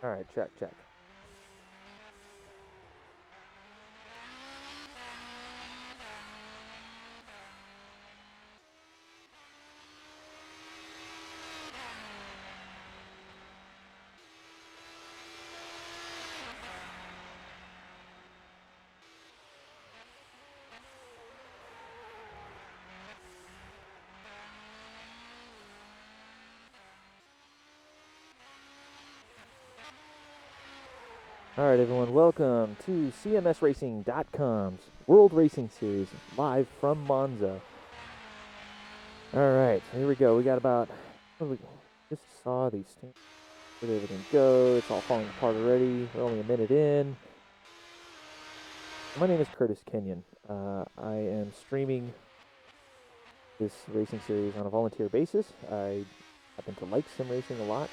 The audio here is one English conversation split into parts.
All right, check, check. All right, everyone, welcome to CMSRacing.com's World Racing Series, live from Monza. All right, here we go. We got about, we just saw these things. Where did everything go? It's all falling apart already. We're only a minute in. My name is Curtis Kenyon. I am streaming this racing series on a volunteer basis. I happen to like sim racing a lot,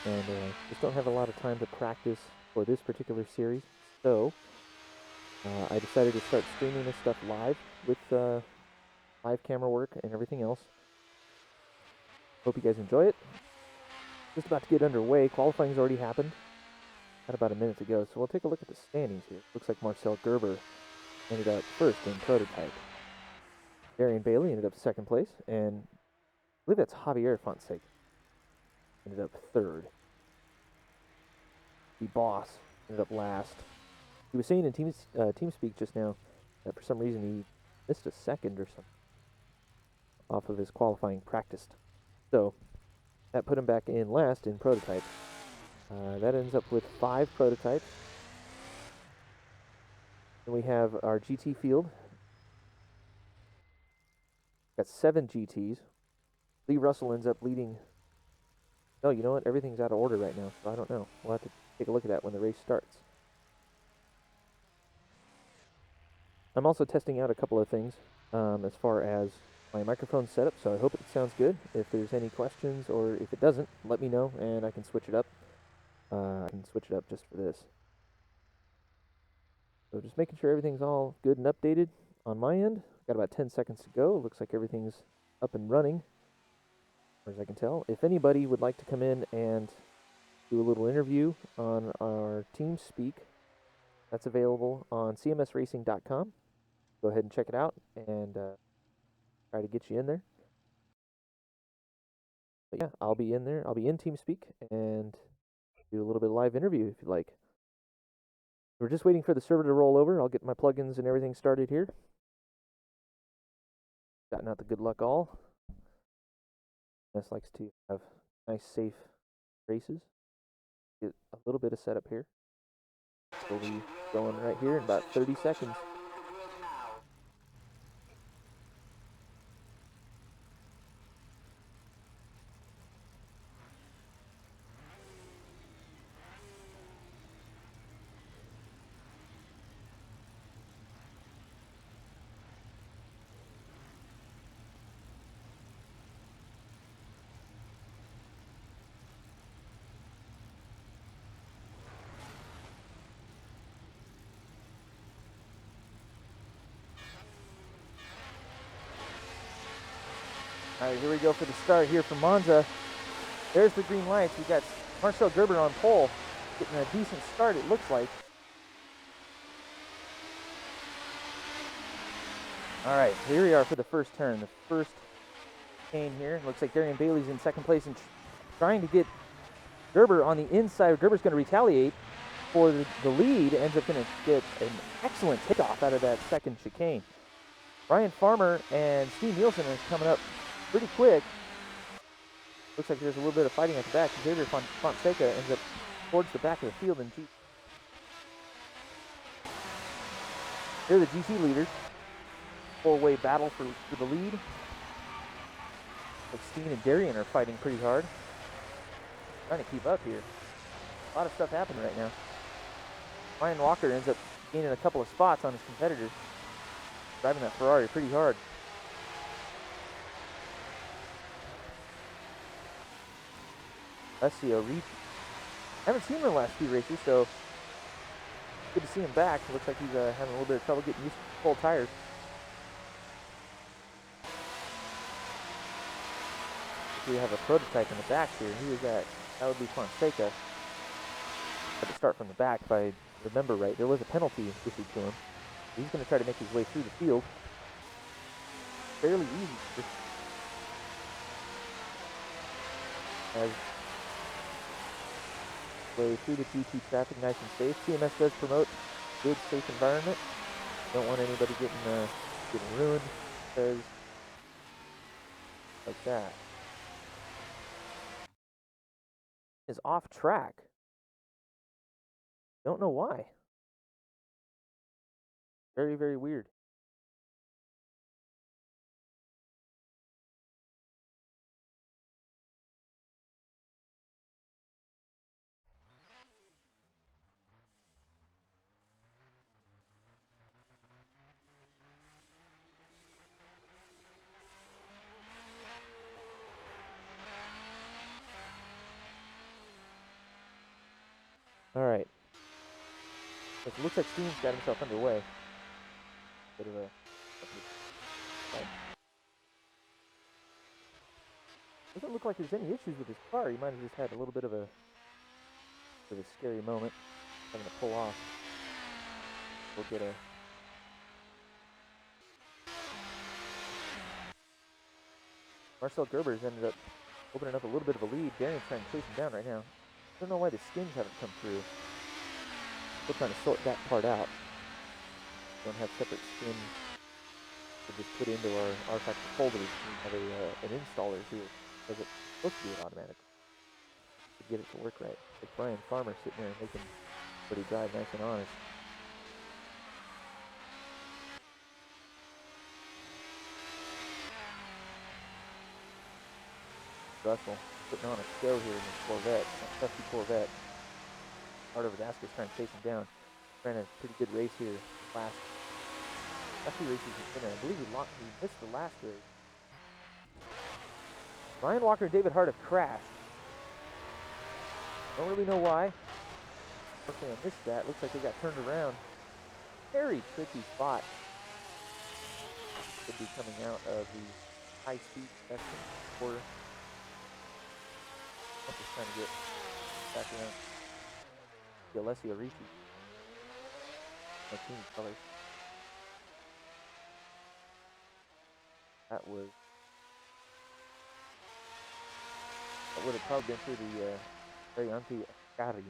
and just don't have a lot of time to practice for this particular series. So I decided to start streaming this stuff live with live camera work and everything else. Hope you guys enjoy it. Just about to get underway. Qualifying's already happened. Had about a minute to go, so we'll take a look at the standings here. Looks like Marcel Gerber ended up first in prototype. Darian Bailey ended up second place, and I believe that's Javier Fonseca ended up third. The boss ended up last. He was saying in TeamSpeak just now that for some reason he missed a second or something off of his qualifying practice. So that put him back in last in prototype. That ends up with 5 prototypes. Then we have our GT field. Got 7 GTs. Lee Russell ends up leading. No, you know what? Everything's out of order right now, so I don't know. We'll have to take a look at that when the race starts. I'm also testing out a couple of things as far as my microphone setup, so I hope it sounds good. If there's any questions or if it doesn't, let me know and I can switch it up. I can switch it up just for this. So just making sure everything's all good and updated on my end. Got about 10 seconds to go. Looks like everything's up and running, as far as I can tell. If anybody would like to come in and do a little interview on our TeamSpeak, that's available on cmsracing.com. Go ahead and check it out and try to get you in there. But yeah, I'll be in there. I'll be in TeamSpeak and do a little bit of live interview if you'd like. We're just waiting for the server to roll over. I'll get my plugins and everything started here. Gotten out the good luck all. This likes to have nice, safe races. Get a little bit of setup here. We'll be going right here in about 30 seconds. All right, here we go for the start here from Monza. There's the green lights. We got Marcel Gerber on pole, getting a decent start, it looks like. All right, here we are for the first turn. The first chicane here. Looks like Darian Bailey's in second place and trying to get Gerber on the inside. Gerber's going to retaliate for the lead. Ends up going to get an excellent takeoff out of that second chicane. Ryan Farmer and Steve Nielsen are coming up pretty quick. Looks like there's a little bit of fighting at the back. Xavier Fonseca ends up towards the back of the field in G. They're the GT leaders. 4-way battle for the lead. Like Steen and Darian are fighting pretty hard. Trying to keep up here. A lot of stuff happening right now. Ryan Walker ends up gaining a couple of spots on his competitors. Driving that Ferrari pretty hard. Alessio Ricci. Haven't seen him in the last few races, so good to see him back. Looks like he's having a little bit of trouble getting used to full tires. We have a prototype in the back here. Who is that? That would be Fonseca. had to start from the back if I remember right. There was a penalty issued to him. He's going to try to make his way through the field. Fairly easy. Just as way through the GT traffic, nice and safe. CMS does promote good, safe environment. Don't want anybody getting ruined because like that. Is off track. Don't know why. Very, very weird. All right. It looks like Steam's got himself underway. Bit of a doesn't look like there's any issues with his car. He might have just had a little bit of a scary moment, having to pull off. We'll get a Marcel Gerber's ended up opening up a little bit of a lead. Darian's trying to chase him down right now. I don't know why the skins haven't come through. Still trying to sort that part out. Don't have separate skins to just put into our factory folders. We have an installer here because it's supposed to do it automatically to get it to work right. Like Brian Farmer sitting there making pretty drive nice and honest. Russell putting on a show here in this Corvette, a trusty Corvette. Hard over Daska's trying to chase him down. Ran a pretty good race here last few races he's been in. I believe he missed the last race. Ryan Walker and David Hart have crashed. Don't really know why. Unfortunately, I missed that. Looks like they got turned around. Very tricky spot. Could be coming out of the high-speed section for. I'm just trying to get back around. The Alessio Ricci. Martini colors. That would have probably been through the Variante Ascari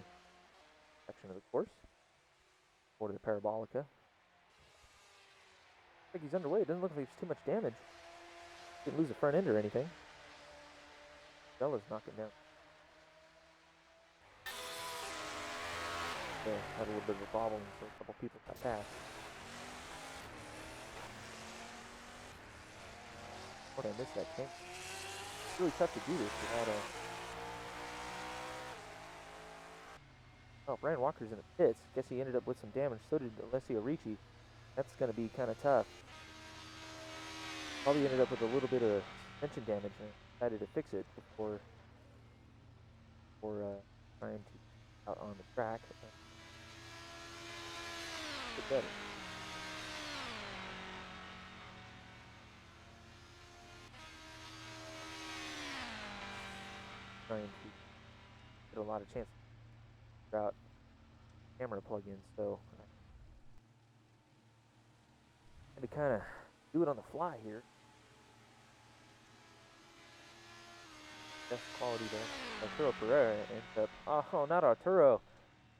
section of the course. Or the Parabolica. I think he's underway. It doesn't look like there's too much damage. Didn't lose a front end or anything. Bella's knocking down. Had a little bit of a bobble, and so a couple people got past. Okay, I missed that tank. It's really tough to do this without a. Oh, Brian Walker's in the pits. Guess he ended up with some damage. So did Alessio Ricci. That's going to be kind of tough. Probably ended up with a little bit of suspension damage and decided to fix it before trying to out on the track. Get better. Trying to get a lot of chances about camera plugins, so I had to kind of do it on the fly here. Best quality there. Arturo Pereira ends up. Oh, not Arturo.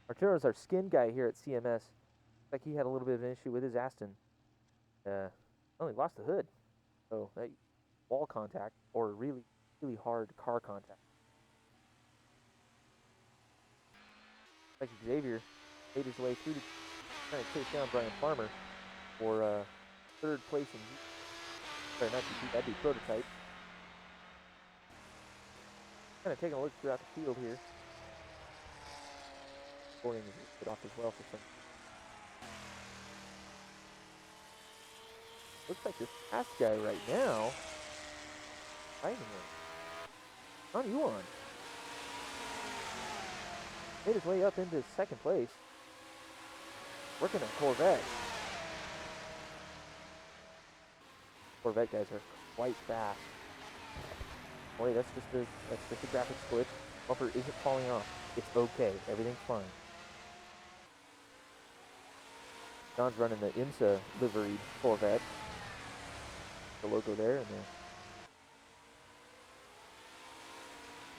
Arturo's our skin guy here at CMS. Looks like he had a little bit of an issue with his Aston. Only lost the hood. So that wall contact or really, really hard car contact. Like Xavier made his way through, trying to chase down Brian Farmer for third place in. Sorry, not GP. That'd be prototype. Kind of taking a look throughout the field here. Boring is a bit off as well for some. Looks like this last guy right now. Fighting him. On you on. Made his way up into second place. Working at Corvette. Corvette guys are quite fast. Boy, that's just a graphics glitch. Bumper isn't falling off. It's okay. Everything's fine. John's running the IMSA liveried Corvette. The logo there and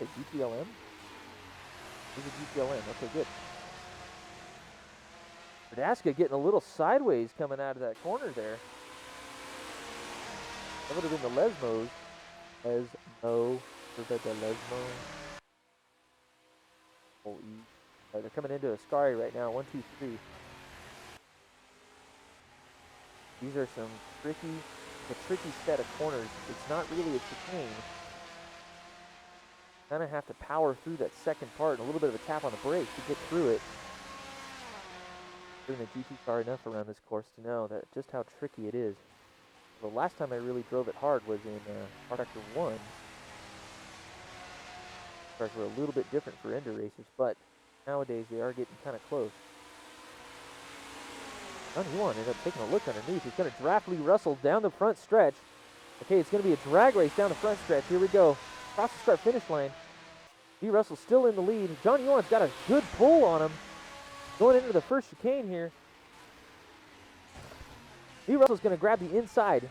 the GTLM? There's a GTLM. Okay, good. Verdasca getting a little sideways coming out of that corner there. That would have been the Lesmos. Lesmo. Curva di Lesmo. They're coming into Ascari right now. 1, 2, 3. These are some tricky set of corners. It's not really a chicane. Kind of have to power through that second part and a little bit of a tap on the brake to get through it. Driven a GT car enough around this course to know that just how tricky it is. The last time I really drove it hard was in Hard Factor 1. Cars were a little bit different for Ender racers, but nowadays they are getting kind of close. Johnny Yuan ended up taking a look underneath. He's going to draft Lee Russell down the front stretch. Okay, it's going to be a drag race down the front stretch. Here we go. Across the start-finish line. Lee Russell's still in the lead. Johnny Yuan's got a good pull on him. Going into the first chicane here. Lee Russell's going to grab the inside.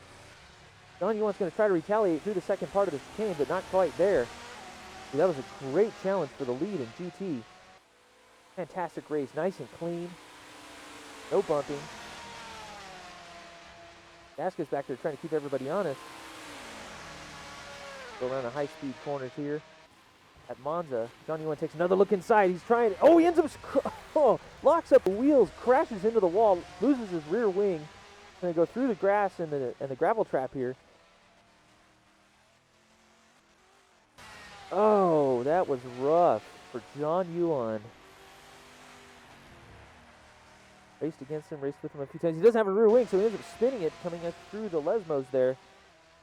Johnny Yuan's going to try to retaliate through the second part of the chicane, but not quite there. So that was a great challenge for the lead in GT. Fantastic race. Nice and clean. No bumping. Vasquez back there trying to keep everybody honest. Go around the high-speed corners here. At Monza, Johnny Yuan takes another look inside. He's trying. Oh, he ends up. Locks up the wheels, crashes into the wall, loses his rear wing. Going to go through the grass and the gravel trap here. Oh, that was rough for John Yuan. Raced against him, raced with him a few times. He doesn't have a rear wing, so he ends up spinning it, coming up through the Lesmos there.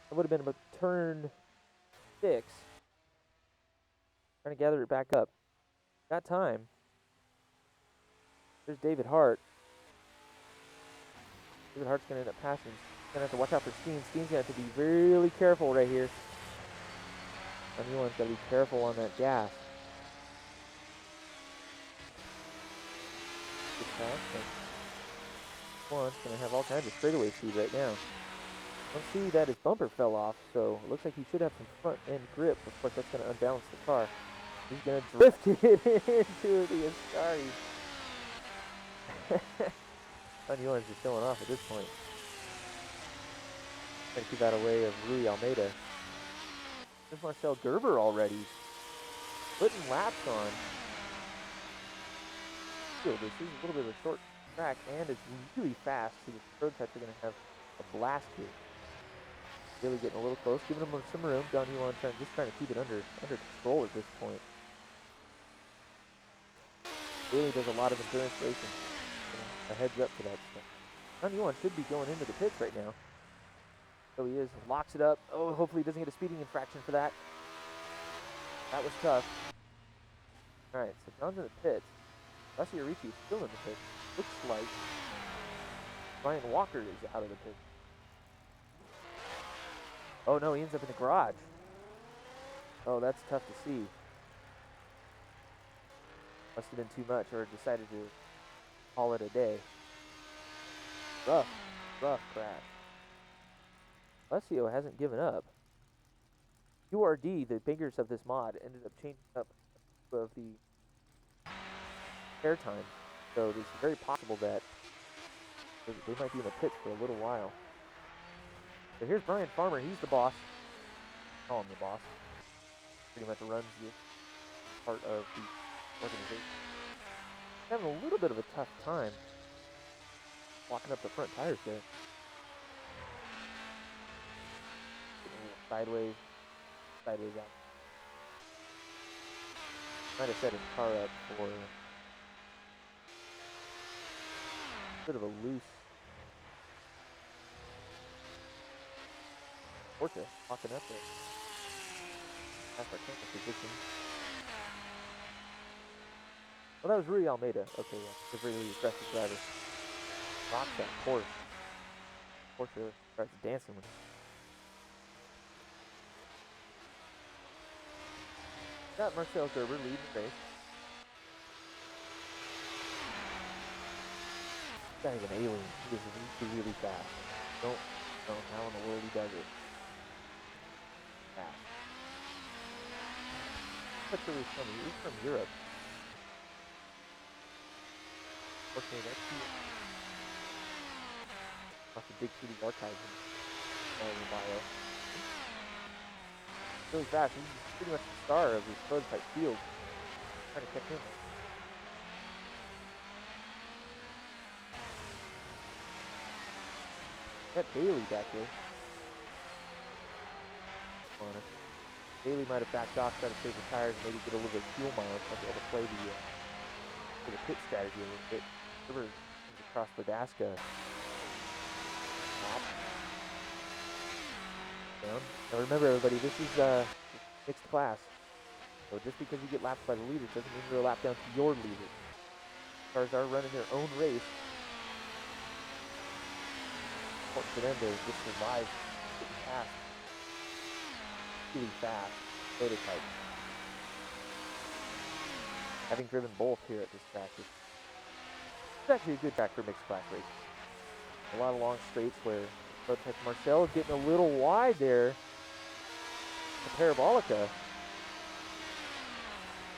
That would have been about turn 6. Trying to gather it back up. Got time. There's David Hart. David Hart's going to end up passing. He's going to have to watch out for Steen. Steen's going to have to be really careful right here. John Yuan's got to be careful on that gas. Good pass. One's going to have all kinds of straightaway speed right now. Don't see that his bumper fell off, so it looks like he should have some front end grip. Of course, that's going to unbalance the car. He's going to drift it into the Ascari. John Yuan's just showing off at this point. Trying to keep out of the way of Rui Almeida. There's Marcel Gerber already. Putting laps on. This is a little bit of a short track, and it's really fast, so the prototypes are going to have a blast here. Really getting a little close, giving him some room. John Yuan just trying to keep it under control at this point. Really does a lot of endurance racing. A heads up to that stuff. John Yuan should be going into the pits right now. So he is. Locks it up. Oh, hopefully he doesn't get a speeding infraction for that. That was tough. Alright, so John's in the pits. Rusty Arici is still in the pits. Looks like Brian Walker is out of the pits. Oh no, he ends up in the garage. Oh, that's tough to see. Must have been too much, or decided to call it a day. Rough crash. Alessio hasn't given up. URD, the makers of this mod, ended up changing up of the airtime. So it's very possible that they might be in the pits for a little while. So here's Brian Farmer. He's the boss. Call him the boss. Pretty much runs the part of the organization. Having a little bit of a tough time walking up the front tires there. Getting a little sideways out. Might have set his car up for a bit of a loose Porsche walking up there. That's our camera position. Well, that was Rui Almeida. Okay, yeah. A really aggressive driver. Rocks that Porsche. Porsche starts dancing with him. Got Marcel Gerber leading the race. guy's an alien. He is really, really fast. Don't know how in the world he does it. Fast. Not sure where he's from. He's from Europe. Fortunately, that's off the Big City Archives in bio. Really fast. He's pretty much the star of his prototype field. Trying to catch him. That Bailey back there. Bailey might have backed off, tried to save the tires, maybe get a little bit of fuel mileage, might be able to play the pit strategy a little bit. River comes across Ladasca. Down. Now remember, everybody, this is mixed class. So just because you get lapped by the leader doesn't mean you're a lap down to your leader. Cars are running their own race. Important for them to just survive, getting past really fast prototype. Having driven both here at this track, it's actually a good track for mixed class racing. A lot of long straights where prototype Marcel is getting a little wide there. The Parabolica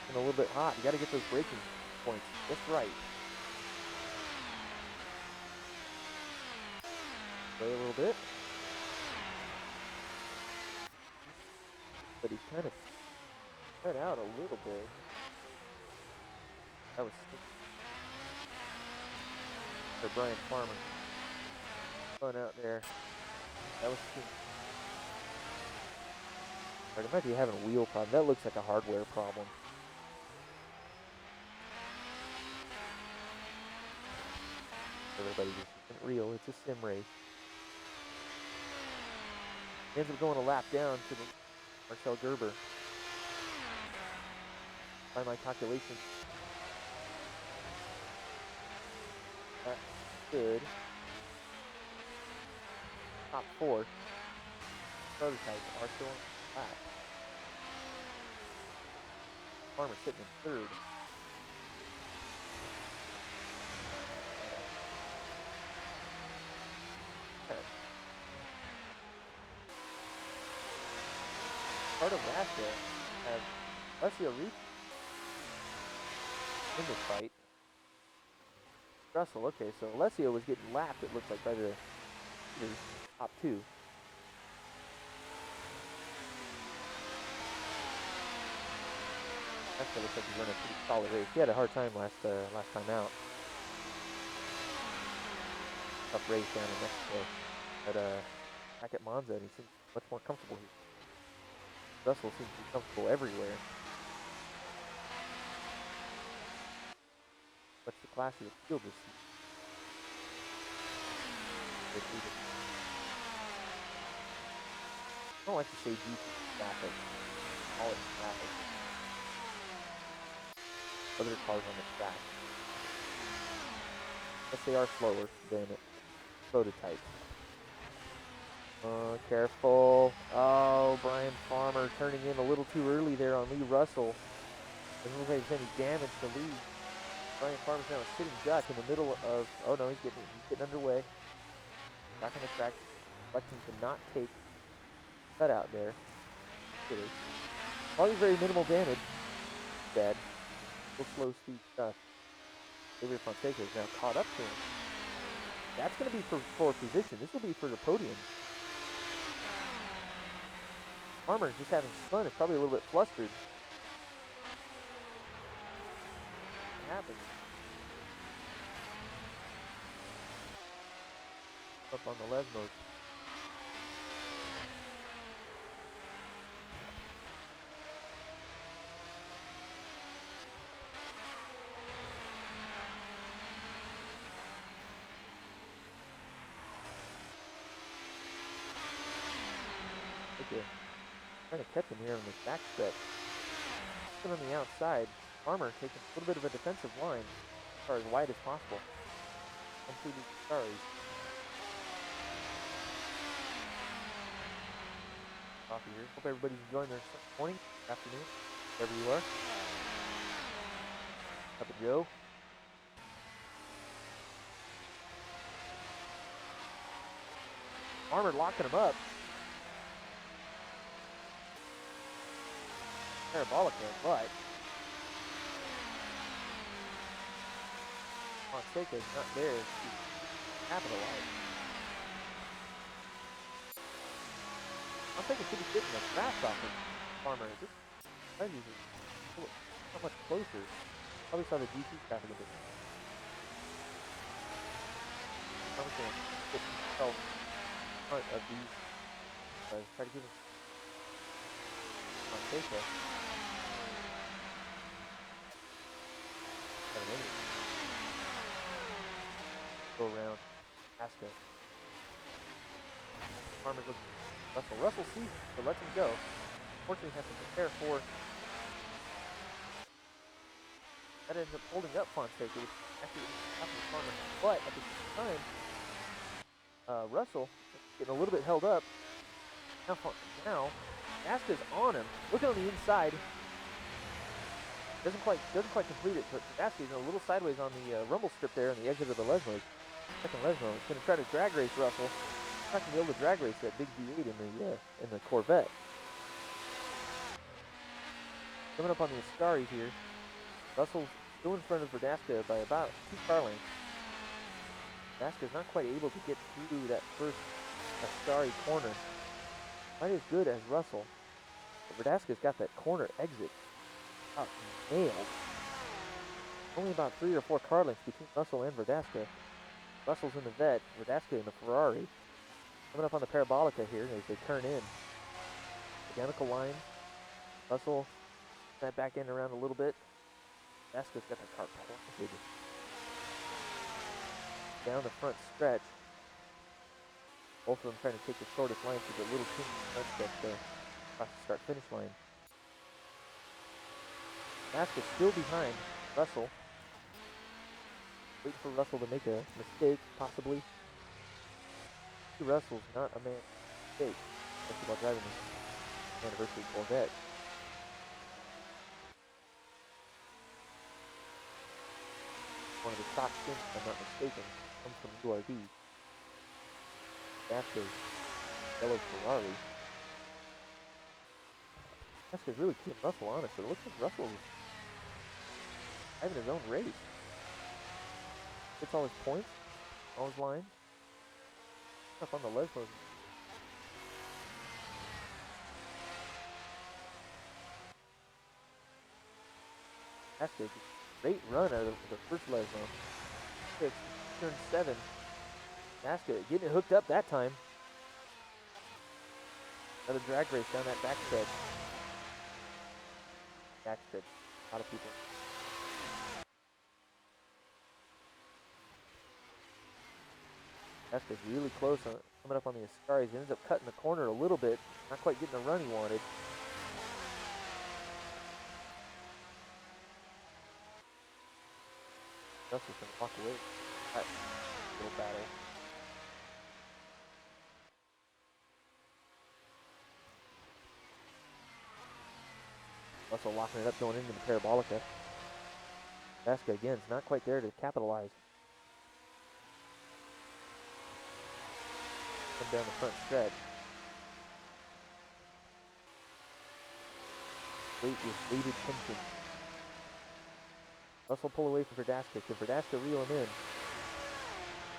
and a little bit hot. You got to get those braking points just right. Play a little bit. But he's kind of cut out a little bit. That was for Brian Farmer. Fun out there. That was or it might be having a wheel problem. That looks like a hardware problem. Everybody, this isn't real. It's a sim race. Ends up going a lap down to the Marcel Gerber. By my calculations, that's good. Top 4 prototypes are still on the lap. Farmer sitting in 3rd. Part of Russia has Alessio Reef in this fight. Russell, okay, so Alessio was getting lapped, it looks like, by the top 2. Actually, looks like he's running a pretty solid race. He had a hard time last time out. Tough race down in Mexico. But back at Monza, and he seems much more comfortable here. Russell seems to be comfortable everywhere. What's the class of the field this season? I don't like to say GP traffic. All it's traffic. Other cars on the track. Yes, they are slower than prototype. Careful. Oh, Brian Farmer turning in a little too early there on Lee Russell. Doesn't look like there's any damage to Lee. Brian Farmer's now a sitting duck in the middle of, oh no, he's getting underway. Back on the track, electing to not take cut out there. Probably very minimal damage. Bad. Real slow speed stuff. Xavier Fonseca is now caught up to him. That's going to be for position. This will be for the podium. Farmer's just having fun. It's probably a little bit flustered. What happens? Up on the Lesmos. Okay. Trying to catch him here on this back stretch. Still on the outside. Farmer taking a little bit of a defensive line as far as wide as possible. Completely sorry. Coffee here. Hope everybody's enjoying their morning, afternoon, wherever you are. Cup of Joe. Farmer locking him up. Parabolica, but Fonseca is not there to capitalize. Fonseca should be getting the fast off of Farmer. This is not much closer. Probably saw the GT traffic a bit. Farmer's going to get himself in front of these. Try to give him Fonseca. Go around Asca. Farmer looks at Russell. Russell sees it, so lets him go. Unfortunately, has to prepare for. That ends up holding up Fonseca, which actually happened to Farmer. But at the same time, Russell getting a little bit held up. Now Asca's on him. Looking on the inside. Doesn't quite complete it, but Asca's a little sideways on the rumble strip there on the exit of the Lesmo. Second Lesmo. He's going to try to drag race Russell. Not going to be able to drag race that big V8 in the Corvette. Coming up on the Ascari here. Russell's still in front of Verdasca by about 2 car lengths. Verdasca's not quite able to get through that first Ascari corner. Not as good as Russell. But Verdasca's got that corner exit nailed. Only about 3 or 4 car lengths between Russell and Verdasca. Russell's in the Vet, Verdasca in the Ferrari. Coming up on the Parabolica here as they turn in. Identical line. Russell that back end around a little bit. Verdasca's got the car planted down the front stretch. Both of them trying to take the shortest line through the little team across the start-finish line. Asca's still behind Russell. Waiting for Russell to make a mistake, possibly. Russell's not a man mistake, especially while driving the anniversary Corvette. One of the top skins, if I'm not mistaken, comes from URD. Asca's yellow Ferrari. Asca's really keeping Russell honest, so it looks like Russell is having his own race. Gets all his points, all his lines. Up on the Lesmo. Asca, great run out of the first Lesmo. 6, turn 7. Asca getting it hooked up that time. Another drag race down that backstretch. Backstretch. A lot of people. Asca's really close on coming up on the Ascaris. He ends up cutting the corner a little bit. Not quite getting the run he wanted. Russell's going to walk away. That little battle. Russell locking it up going into the Parabolica. Asca again is not quite there to capitalize. Come down the front stretch. Wait with weighted tension. Russell pull away from Verdasca. Can Verdasca reel him in?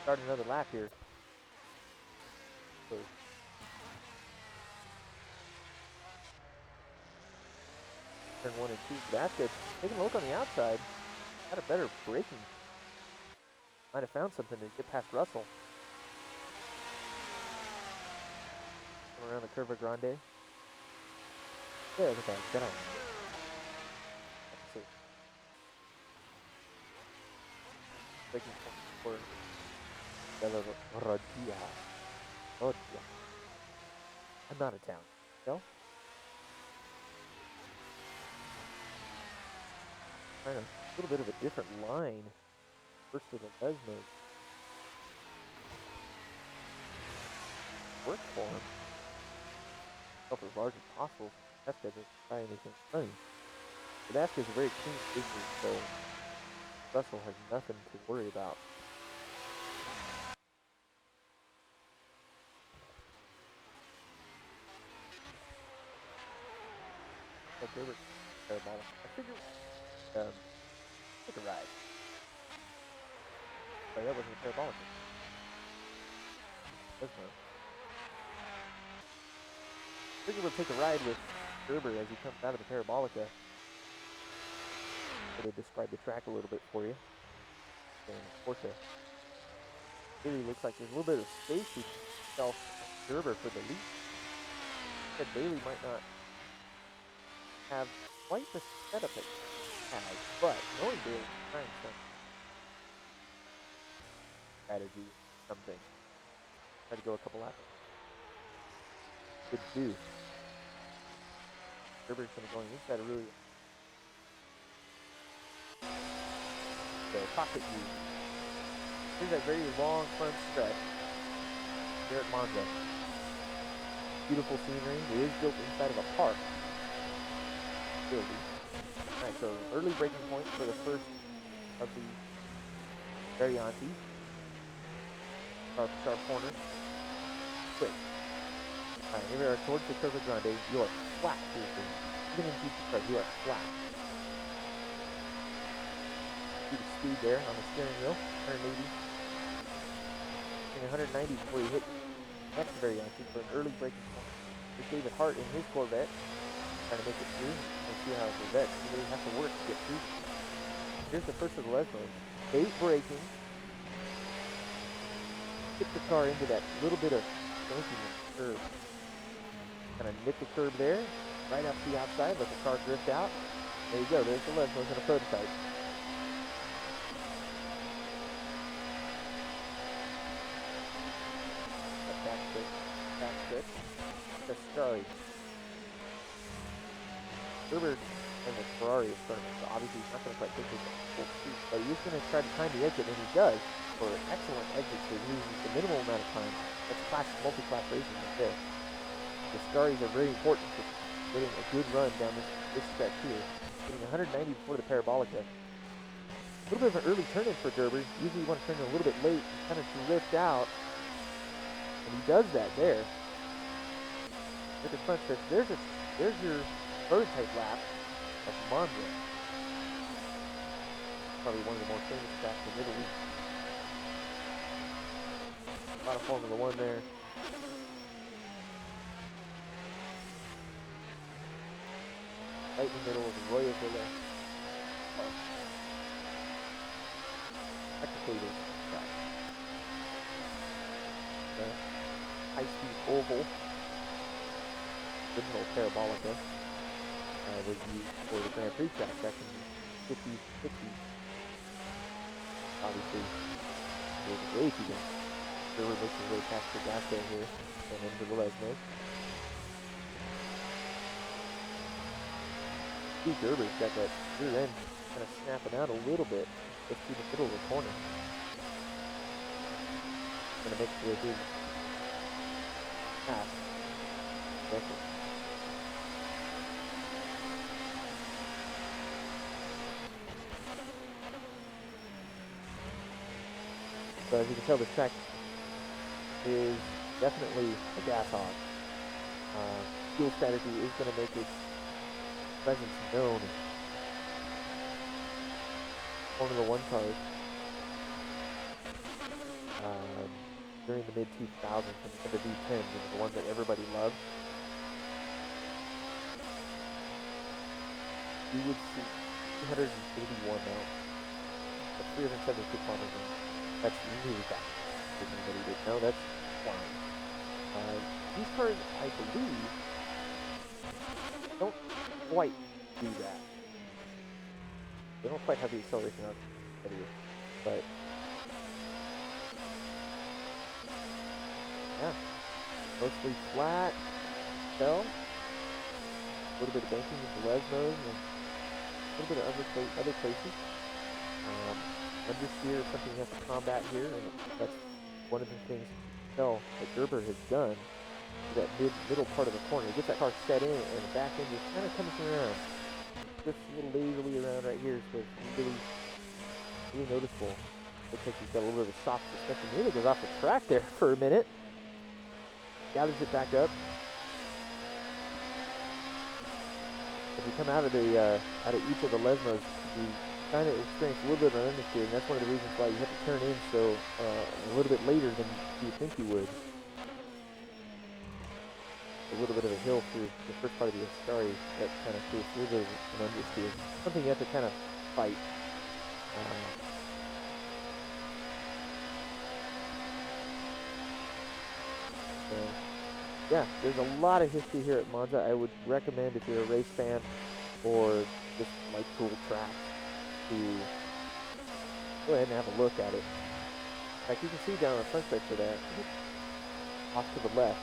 Start another lap here. So, turn 1 and 2. Verdasca taking a look on the outside. Had a better braking. Might have found something to get past Russell. Around the Curva Grande. Yeah, look at that. Get on. Let's see. Breaking point for Rodia. I'm not a town. No? Trying a little bit of a different line. First to the Lesmo. Work for him. As large as possible. That's doesn't try anything funny. But Asca's a very clean figure, so Russell has nothing to worry about. Curva Parabolica. I figured take a ride. Sorry, that wasn't a Parabolica. Lesmo. I figured we'll take a ride with Gerber as he comes out of the Parabolica. To describe the track a little bit for you. And Porsche. Really looks like there's a little bit of space between himself and Gerber for the lead. Said Bailey might not have quite the setup that he has, but knowing Bailey trying some strategy, something. Try to go a couple laps. Good to do. Gerber's going to go on the inside of really. So cockpit view. Here's that very long front stretch here at Monza. Beautiful scenery. It is built inside of a park. Alright, so early braking point for the first of the Variante. Sharp corner. Quick. Alright, here we are towards the Curva Grande. You are flat, seriously. Even in GT cars, you are flat. See the speed there on the steering wheel, 180. And 190 before you hit next Variante for an early braking point. There's David Hart in his Corvette, trying to make it through. And see how Corvette really has to work to get through. Here's the first of the Lesmos. Late braking. Hit the car into that little bit of banking curb. Kind of nip the curb there, right up the outside, let the car drift out. There you go, there's the Lesmos in a prototype. Backstretch. Ascari. Gerber and the Ferrari is starting, so obviously he's not going to quite take his full speed, but he's going to try to time the exit, and he does for an excellent exit, so he uses the minimal amount of time. That's multi-class racing right there. The Ascaris are very important for getting a good run down this stretch here. Getting 190 before the Parabolica. A little bit of an early turn-in for Gerber. Usually you want to turn in a little bit late and kind of drift out. And he does that there. At the front stretch, there's your prototype lap of Monza. Probably one of the more famous tracks in Italy. A lot of Formula One there. Right in the middle of the Royal Villa of Rettifilo track. The high-speed oval, original Parabolica, was used for the Grand Prix track back in the 50s, 60s. Obviously, it was way too young. There were looking really past the gas there here, and into the Lesmo. Gerber's got that rear end kind of snapping out a little bit just through the middle of the corner. Going to make it a big pass. Definitely. So as you can tell, this track is definitely a gas hog. Fuel strategy is going to make its presence known. Formula One cars during the mid-2000s and the V10s, the ones that everybody loved. You would see 281 now, but 376 kilometers. That's really fast. If anybody didn't know, that's flying. These cars, I believe, don't quite do that. They don't quite have the acceleration on it, but yeah, mostly flat, a little bit of banking with the Lesmos and a little bit of other places. Understeer is something you have to combat here, and that's one of the things that Gerber has done. That middle part of the corner, he gets that car set in, and the back end just kind of comes around, just a little lazily around right here, so it's really noticeable. Looks like he's got a little bit of a soft suspension. Nearly goes off the track there for a minute. Gathers it back up. If you come out of each of the Lesmos, you kind of experience a little bit of understeer, and that's one of the reasons why you have to turn in so a little bit later than you think you would. A little bit of a hill through the first part of the Ascari that kind of creates a little bit of an understeer. Something you have to kind of fight. So, yeah, there's a lot of history here at Monza. I would recommend if you're a race fan or just like cool tracks to go ahead and have a look at it. In fact, you can see down on the front stretch of that, off to the left,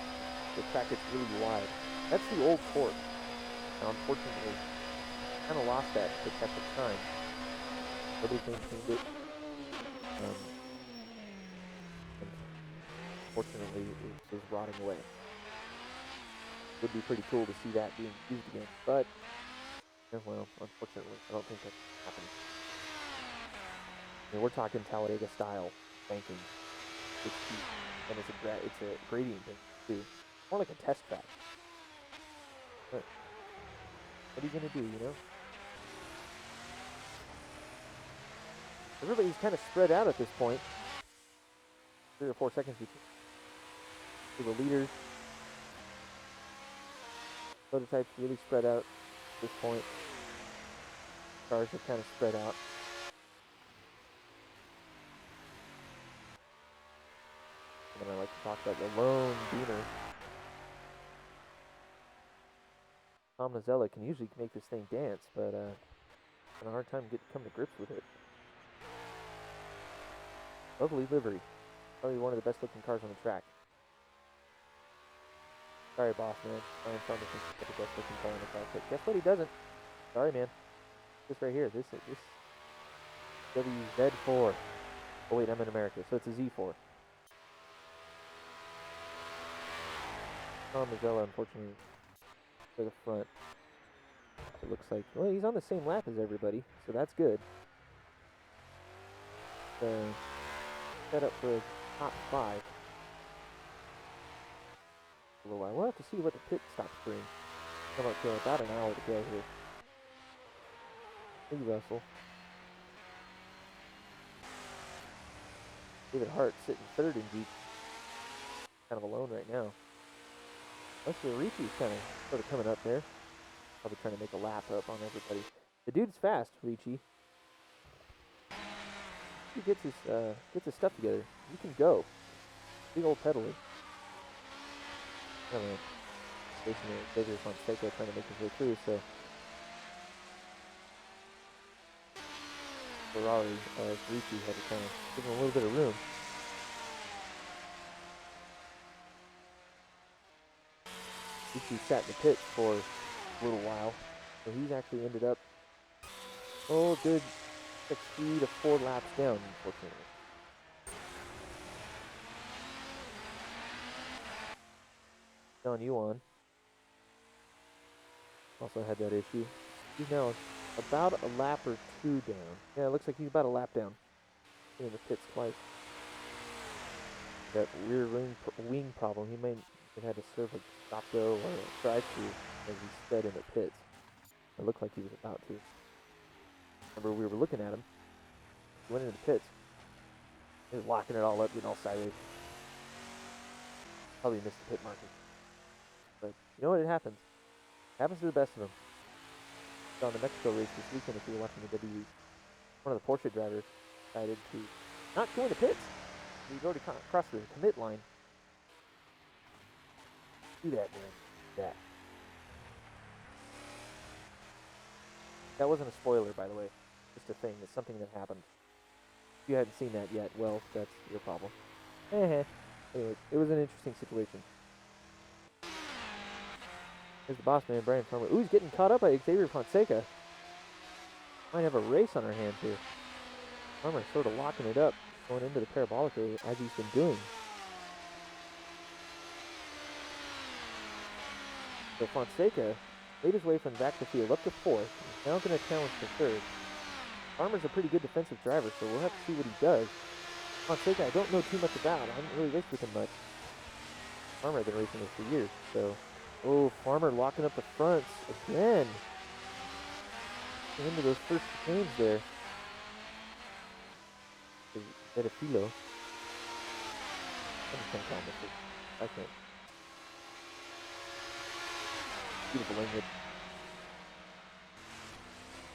the track gets really wide. That's the old port. Now, unfortunately, kind of lost that at the time. Nobody's maintained it. Unfortunately, it is rotting away. Would be pretty cool to see that being used again, but well, unfortunately, I don't think that's happening. I mean, we're talking Talladega style banking, and it's a gradient thing too. More like a test track. But what are you gonna do, you know? Everybody's kind of spread out at this point. 3 or 4 seconds between the leaders. Prototypes really spread out at this point. Cars are kind of spread out. And I like to talk about the lone beamer. Tom Nazella can usually make this thing dance, but having a hard time coming to grips with it. Lovely livery. Probably one of the best looking cars on the track. Sorry, boss man. Ryan Farmer thinks he's the best looking car on the track, but guess what? He doesn't. Sorry, man. This right here. This WZ4. Oh wait, I'm in America, so it's a Z4. Tom Mazzella, unfortunately, for the front. It looks like, well, he's on the same lap as everybody, so that's good. Set up for a top 5. A little while. We'll have to see what the pit stops bring. Come up to about an hour to go here. Hey, Russell. David Hart sitting third in Jeep. Kind of alone right now. Leslie Ricci's kind of sort of coming up there. Probably trying to make a lap up on everybody. The dude's fast, Ricci. He gets his stuff together. You can go. Big old pedaling. I don't know. Stationary Xavier Fonseca trying to make his way through, so Ferrari, Ricci had to kind of give him a little bit of room. Ricci sat in the pit for a little while, so he's actually ended up, good 3 to 4 laps down, unfortunately. John Yuan also had that issue. He's now about a lap or 2 down. Yeah, it looks like he's about a lap down. In the pits twice. That rear wing problem. He might have had to serve a stop-go or a drive-through as he sped in the pits. It looked like he was about to. Remember, we were looking at him. He went into the pits. He was locking it all up, getting all sideways. Probably missed the pit marker. But you know what? It happens. It happens to the best of them. On the Mexico race this weekend, if you were watching the WWE, one of the Porsche drivers decided to not go into pits. He'd already crossed the commit line. Do that, man. Do that. That wasn't a spoiler, by the way. Just a thing. It's something that happened. If you hadn't seen that yet, well, that's your problem. Anyways, it was an interesting situation. Here's the boss man, Brian Farmer. Ooh, he's getting caught up by Xavier Fonseca. Might have a race on our hands here. Farmer sort of locking it up, going into the Parabolica as he's been doing. So Fonseca made his way from back to field up to 4th. He's now going to challenge for 3rd. Farmer's a pretty good defensive driver, so we'll have to see what he does. Fonseca, I don't know too much about. I haven't really raced with him much. Farmer has been racing this for years, so... Oh, Farmer locking up the fronts again. into those first chicanes there. The Rettifilo. I'm just gonna call him this. I can't. Beautiful language.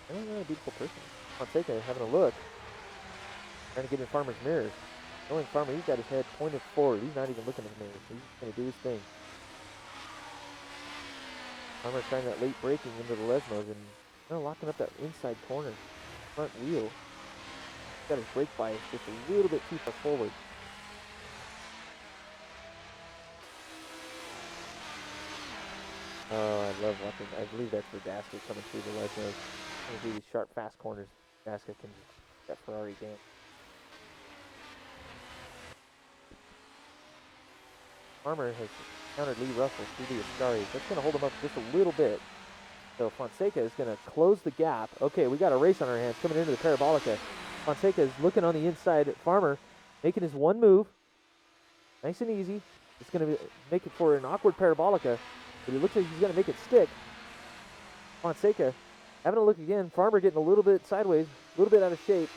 I don't know, a beautiful person. Fonseca having a look. Trying to get in Farmer's mirrors. Knowing Farmer, he's got his head pointed forward. He's not even looking at the mirrors. He's gonna do his thing. Farmer trying that late braking into the Lesmos and locking up that inside corner. Front wheel. He's got his brake bias just a little bit too far forward. Oh, I love watching. I believe that's for Daska coming through the Lesmos. Going to do these sharp, fast corners. Daska can that Ferrari dance. Farmer has countered Lee Russell through the Ascari. That's going to hold him up just a little bit. So Fonseca is going to close the gap. Okay, we got a race on our hands coming into the Parabolica. Fonseca is looking on the inside. Farmer making his one move. Nice and easy. It's going to make it for an awkward Parabolica. But he looks like he's going to make it stick. Fonseca having a look again. Farmer getting a little bit sideways, a little bit out of shape,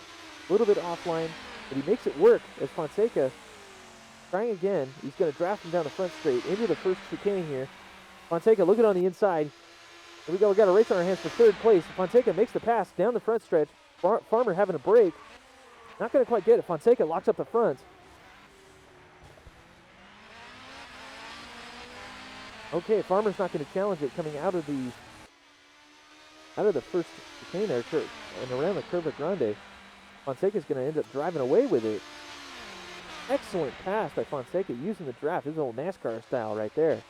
a little bit offline. But he makes it work as Fonseca trying again. He's going to draft him down the front straight into the first chicane here. Fonseca looking on the inside. Here we go. We got a race on our hands for third place. Fonseca makes the pass down the front stretch. Farmer having a break. Not going to quite get it. Fonseca locks up the front. Okay, Farmer's not going to challenge it coming out of the first chicane there and around the Curva Grande. Fonseca's going to end up driving away with it. Excellent pass by Fonseca using the draft. His old NASCAR style right there.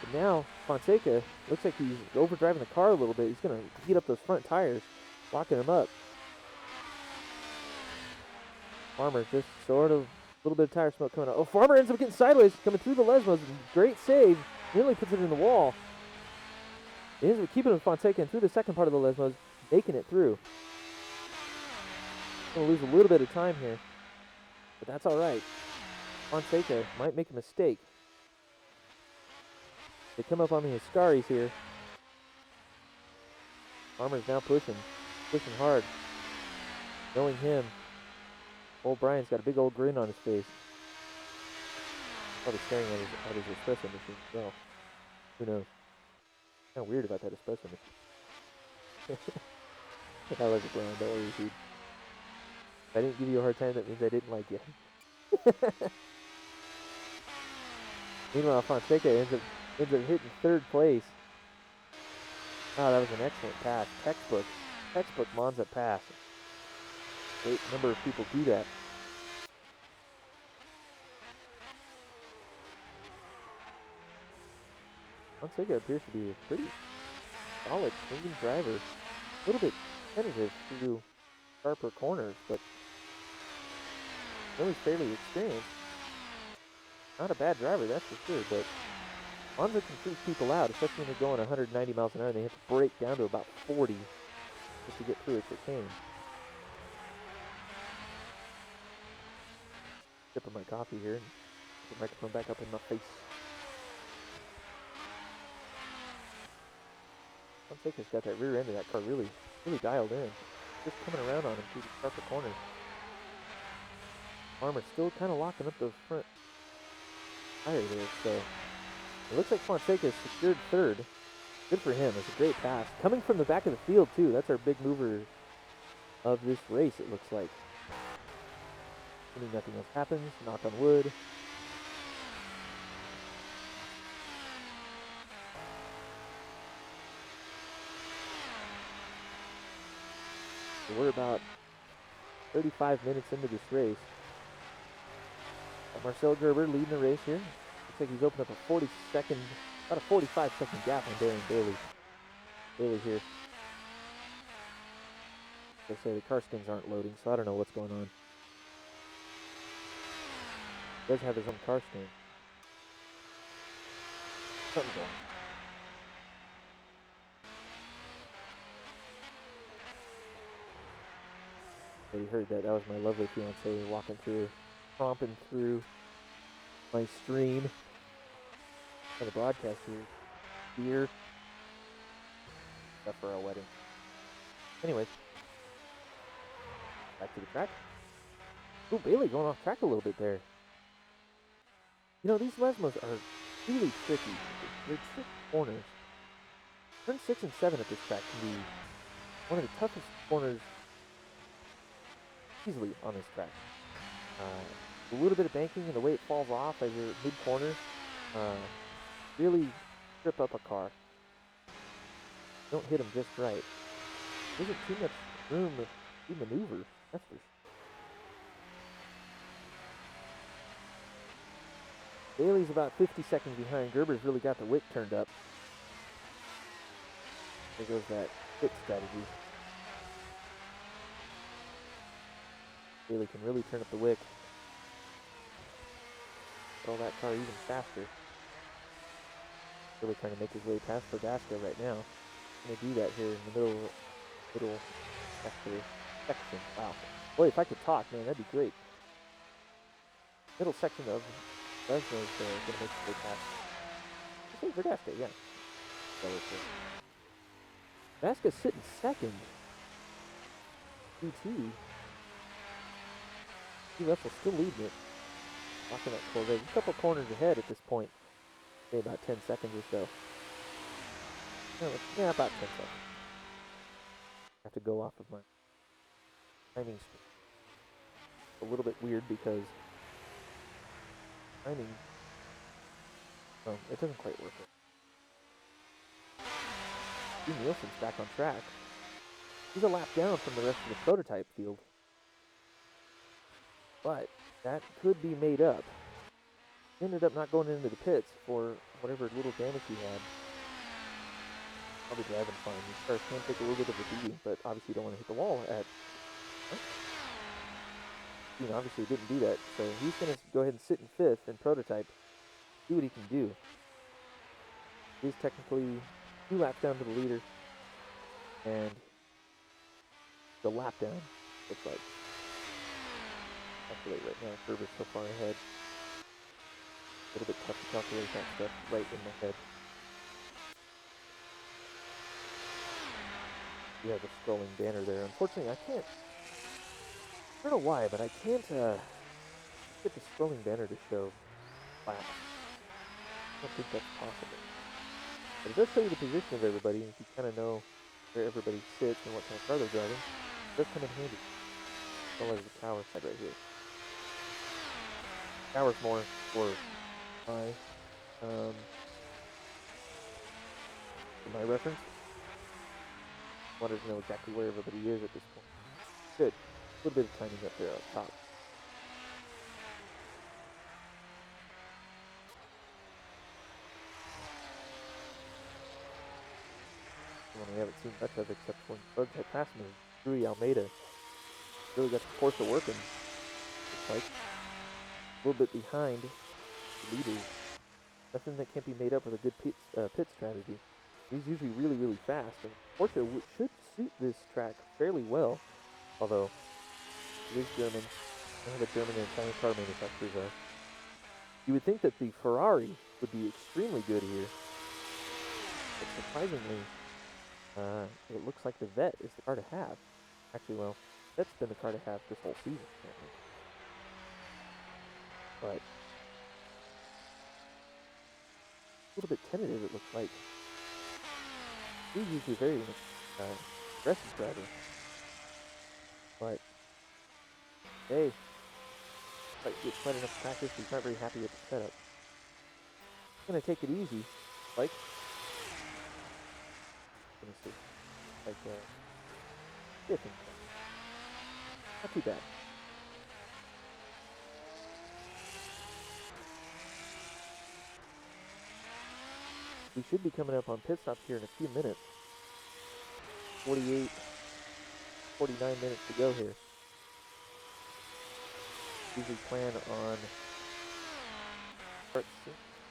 But now Fonseca looks like he's overdriving the car a little bit. He's going to heat up those front tires, locking them up. Farmer just sort of a little bit of tire smoke coming out. Oh, Farmer ends up getting sideways, coming through the Lesmos. Great save. Nearly puts it in the wall. He ends up keeping with Fonseca and through the second part of the Lesmos, making it through. Going to lose a little bit of time here, but that's all right. Fonseca might make a mistake. They come up on the Ascaris here. Farmer's now pushing hard. Knowing him, old Brian's got a big old grin on his face. Probably staring at his espresso machine as well. Who knows? Kind of weird about that espresso machine. I like it, Brian. Don't worry, dude. If I didn't give you a hard time, that means I didn't like you. Meanwhile, Fonseca ends up hitting third place. Oh, that was an excellent pass. Textbook Monza pass. Great number of people do that. Fonseca appears to be a pretty solid, clean driver. A little bit tentative through sharper corners, but he's fairly experienced. Not a bad driver, that's for sure, but Monza can freak people out, especially when they're going 190 miles an hour. They have to brake down to about 40 just to get through a chicane. Sipping my coffee here and put the microphone back up in my face. Fonseca's got that rear end of that car really dialed in. Just coming around on him through the sharper corners. Farmer's still kind of locking up those front tires there, so it looks like Fonseca secured third. Good for him. It's a great pass. Coming from the back of the field, too. That's our big mover of this race, it looks like. Assuming nothing else happens. Knock on wood. So we're about 35 minutes into this race. Marcel Gerber leading the race here. Looks like he's opened up a 40-second, about a 45-second gap on Darren Bailey. Bailey here. They say the car skins aren't loading, so I don't know what's going on. He does have his own car skin. Something's wrong. You heard that. That was my lovely fiance walking through, tromping through my stream on the broadcast here. Beer. stuff for our wedding. Anyways, back to the track. Oh, Bailey going off track a little bit there. You know, these Lesmos are really tricky. They're tricky corners. Turn 6 and 7 at this track can be one of the toughest corners easily on this track. A little bit of banking and the way it falls off as you're mid-corner really trip up a car. Don't hit them just right. There isn't too much room to maneuver, that's for sure. Bailey's about 50 seconds behind. Gerber's really got the wick turned up. There goes that pit strategy. Bailey can really turn up the wick. Throw that car even faster. Really trying to make his way past Verdasco right now. Going to do that here in the middle section. Wow. Boy, if I could talk, man, that'd be great. Middle section of Lesmo's going to make his way past. I think Verdasco, yeah. Verdasco's sitting second. GT. Russell still leading it. Locking that Corvette. A couple corners ahead at this point. Maybe about 10 seconds or so. No, yeah, about 10 seconds. I have to go off of my timing screen. A little bit weird because timing, it doesn't quite work. Steve Nielsen's back on track. He's a lap down from the rest of the prototype field. But that could be made up. He ended up not going into the pits for whatever little damage he had. Probably driving fine. These cars can take a little bit of a beating, but obviously you don't want to hit the wall at... You know, obviously he didn't do that, so he's going to go ahead and sit in 5th in prototype, see what he can do. He's technically 2 laps down to the leader, and the lap down looks like. Calculate right now, Curva's so far ahead. A little bit tough to calculate that stuff right in my head. You have a scrolling banner there. Unfortunately, I can't. I don't know why, but I can't get the scrolling banner to show laps. I don't think that's possible. But it does show you the position of everybody, and if you kind of know where everybody sits and what kind of car they're driving, it does come in handy. As well as the tower side right here. Tower's more for my reference. Wanted to know exactly where everybody is at this point. Good. A little bit of timing up there up top. One we haven't seen much of except when Bugs had passed me. Rui Almeida really got the Porsche working. Looks like a little bit behind the leaders. Nothing that can't be made up with a good pit strategy. He's usually really, really fast, and Porsche should suit this track fairly well. Although it is German, I have a German and Italian car manufacturers are. You would think that the Ferrari would be extremely good here, but surprisingly, it looks like the Vet is the car to have. Actually, well, that's been the car to have this whole season, apparently. But a little bit tentative, it looks like. He's usually a very aggressive driver. But hey, might get quite enough practice. He's not very happy with the setup. He's gonna take it easy, like. Let me see, like yeah, not too bad. We should be coming up on pit stops here in a few minutes. 48, 49 minutes to go here. Usually plan on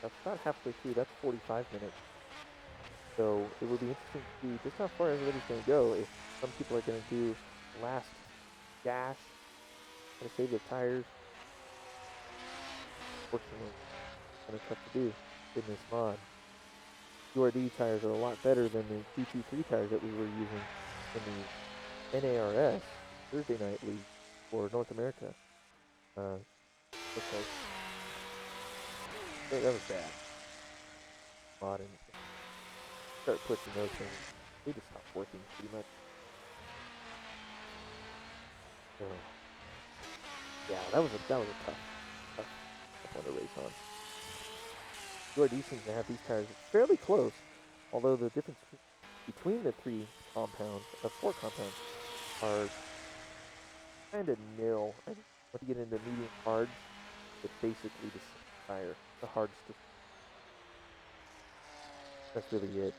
that's about halfway through. That's 45 minutes. So it will be interesting to see just how far everybody's going to go. If some people are going to do last dash, trying to save their tires. Fortunately, kind of tough to do in this mod. URD tires are a lot better than the GT3 tires that we were using in the NARS Thursday Night League for North America. Okay. That was bad. Mod and start pushing those things. They just stopped working pretty much. So, yeah, that was a tough one to race on. URD seems to have these tires fairly close, although the difference between the four compounds are kind of nil. I think when you get into medium hards, it's basically the same tire. The hards just, that's really it.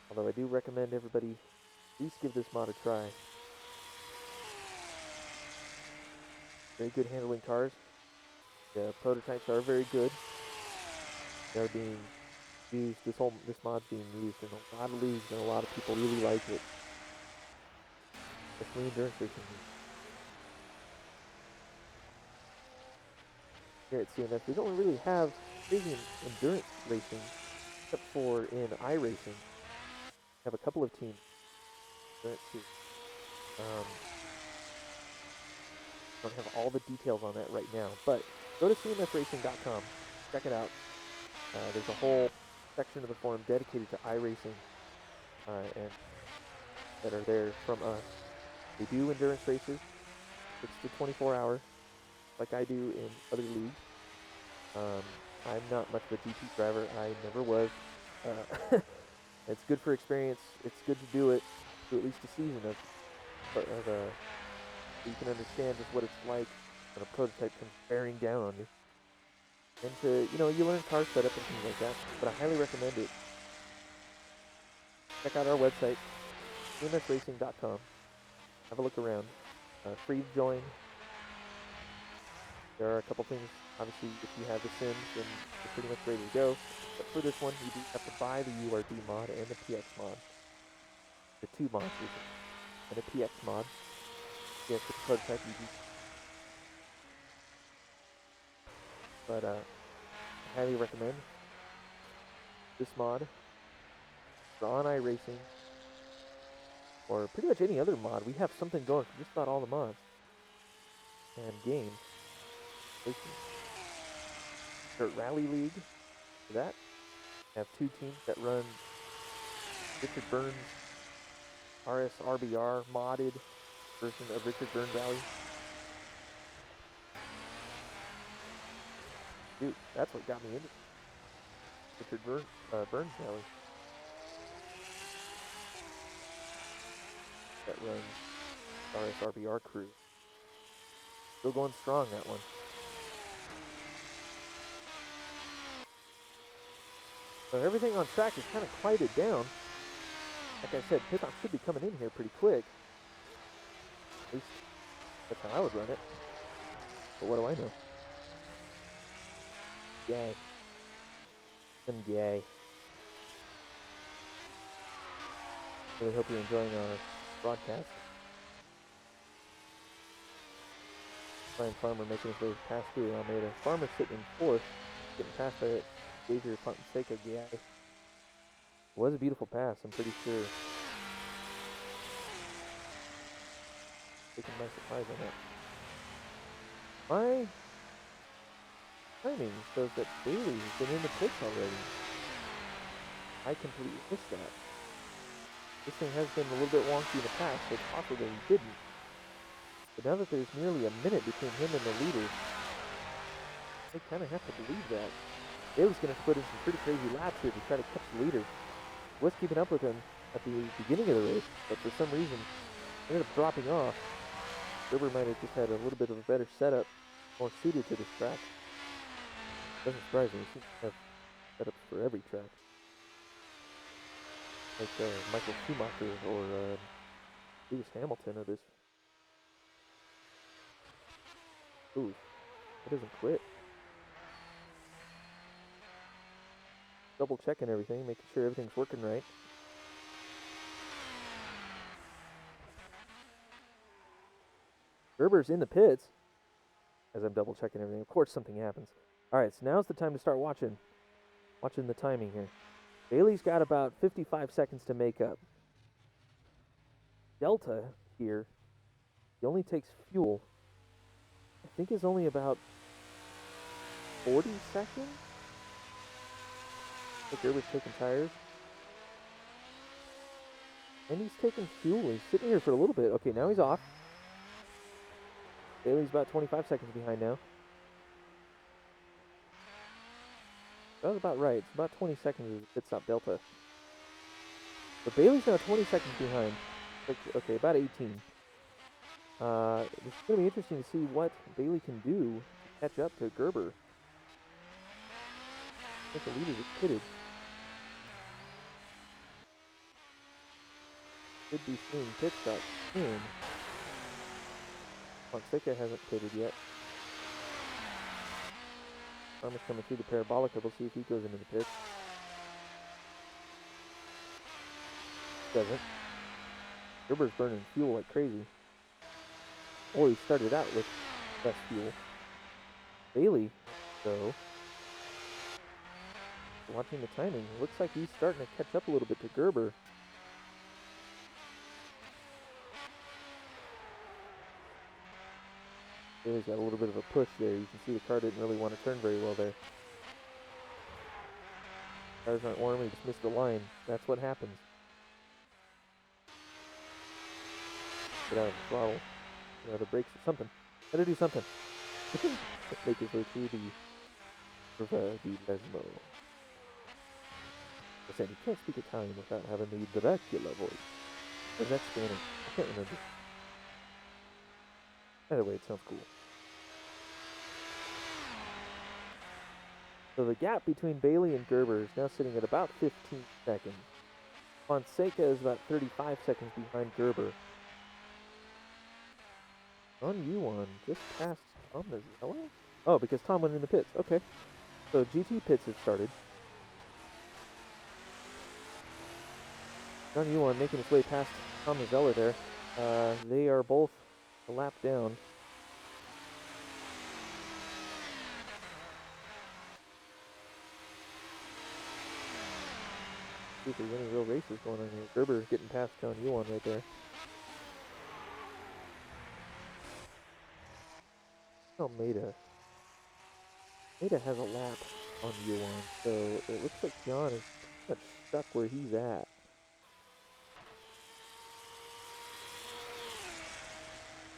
Although I do recommend everybody at least give this mod a try. Very good handling cars. The prototypes are very good. They're being used, this mod's being used in a lot of leagues, and a lot of people really like it. Especially endurance racing. Here at CMS, we don't really have crazy endurance racing, except for in iRacing. We have a couple of teams. Let's see. Don't have all the details on that right now, but go to cmsracing.com, check it out. There's a whole section of the forum dedicated to iRacing, and that are there from us. We do endurance races. It's the 24-hour, like I do in other leagues. I'm not much of a GT driver. I never was. It's good for experience. It's good to do it, do at least a season of so you can understand just what it's like when a prototype comes bearing down on you. And you learn car setup and things like that. But I highly recommend it. Check out our website, cmsracing.com. Have a look around. Free to join. There are a couple things. Obviously, if you have the Sims, then you're pretty much ready to go. But for this one, you do have to buy the URD mod and the PX mod. The two mods, and a PX mod. Yes, with the prototype you do. But I highly recommend this mod for on iRacing, or pretty much any other mod. We have something going for just about all the mods and games. Dirt Rally League, for that. I have two teams that run Richard Burns RSRBR modded version of Richard Burns Rally. Dude, that's what got me into Richard Burns Rally. That runs RSRBR crew. Still going strong, that one. So everything on track is kind of quieted down. Like I said, pit should be coming in here pretty quick. At least that's how I would run it. But what do I know? Yay. Yay. Really hope you're enjoying our broadcast. Fine farmer making his way past through Almeida. Farmer sitting in fourth, getting past by Xavier Fonseca guy. It was a beautiful pass, I'm pretty sure. Taken by surprise on that. My timing shows that Bailey's been in the pits already. I completely missed that. This thing has been a little bit wonky in the past, so it's possible that he didn't. But now that there's nearly a minute between him and the leader, I kind of have to believe that. Bailey's going to put in some pretty crazy laps here to try to catch the leader. Was keeping up with him at the beginning of the race, but for some reason ended up dropping off. Gerber might have just had a little bit of a better setup, more suited to this track. Doesn't surprise me, he seems to have setups for every track. Like Michael Schumacher or Lewis Hamilton of this. Ooh, it doesn't quit. Double checking everything, making sure everything's working right. Gerber's in the pits as I'm double checking everything. Of course something happens. Alright, so now's the time to start watching Watching the timing here. Bailey's got about 55 seconds to make up. Delta here, he only takes fuel. I think is only about 40 seconds. Look, Gerber's taking tires. And he's taking fuel. He's sitting here for a little bit. Okay, now he's off. Bailey's about 25 seconds behind now. That was about right. It's about 20 seconds of pit stop delta. But Bailey's now 20 seconds behind. Okay, about 18. It's going to be interesting to see what Bailey can do to catch up to Gerber. I think the leaders are pitted. Should be seeing pit stop soon. Fonseca hasn't pitted yet. Farmer's coming through the Parabolica. We'll see if he goes into the pits. Doesn't. Gerber's burning fuel like crazy. Or he started out with less fuel. Bailey, though, watching the timing, looks like he's starting to catch up a little bit to Gerber. Bailey's got a little bit of a push there. You can see the car didn't really want to turn very well there. Tires aren't warm, he just missed the line. That's what happens. Get out of the throttle. Get out of the brakes or something. Gotta do something. Make his way through the Curva di Lesmo. I said, you can't speak Italian without having the Dracula voice. Or is that Spanish? I can't remember. Either way, it sounds cool. So the gap between Bailey and Gerber is now sitting at about 15 seconds. Fonseca is about 35 seconds behind Gerber. John Yuan just passed Tom Nazella? Oh, because Tom went in the pits. Okay. So GT pits have started. John Yuan making his way past Tom Nazella there. They are both a lap down. See if there's any real races going on here. Gerber getting past John Yuan right there. Almeida has a lap on Yuan, so it looks like John is pretty much stuck where he's at.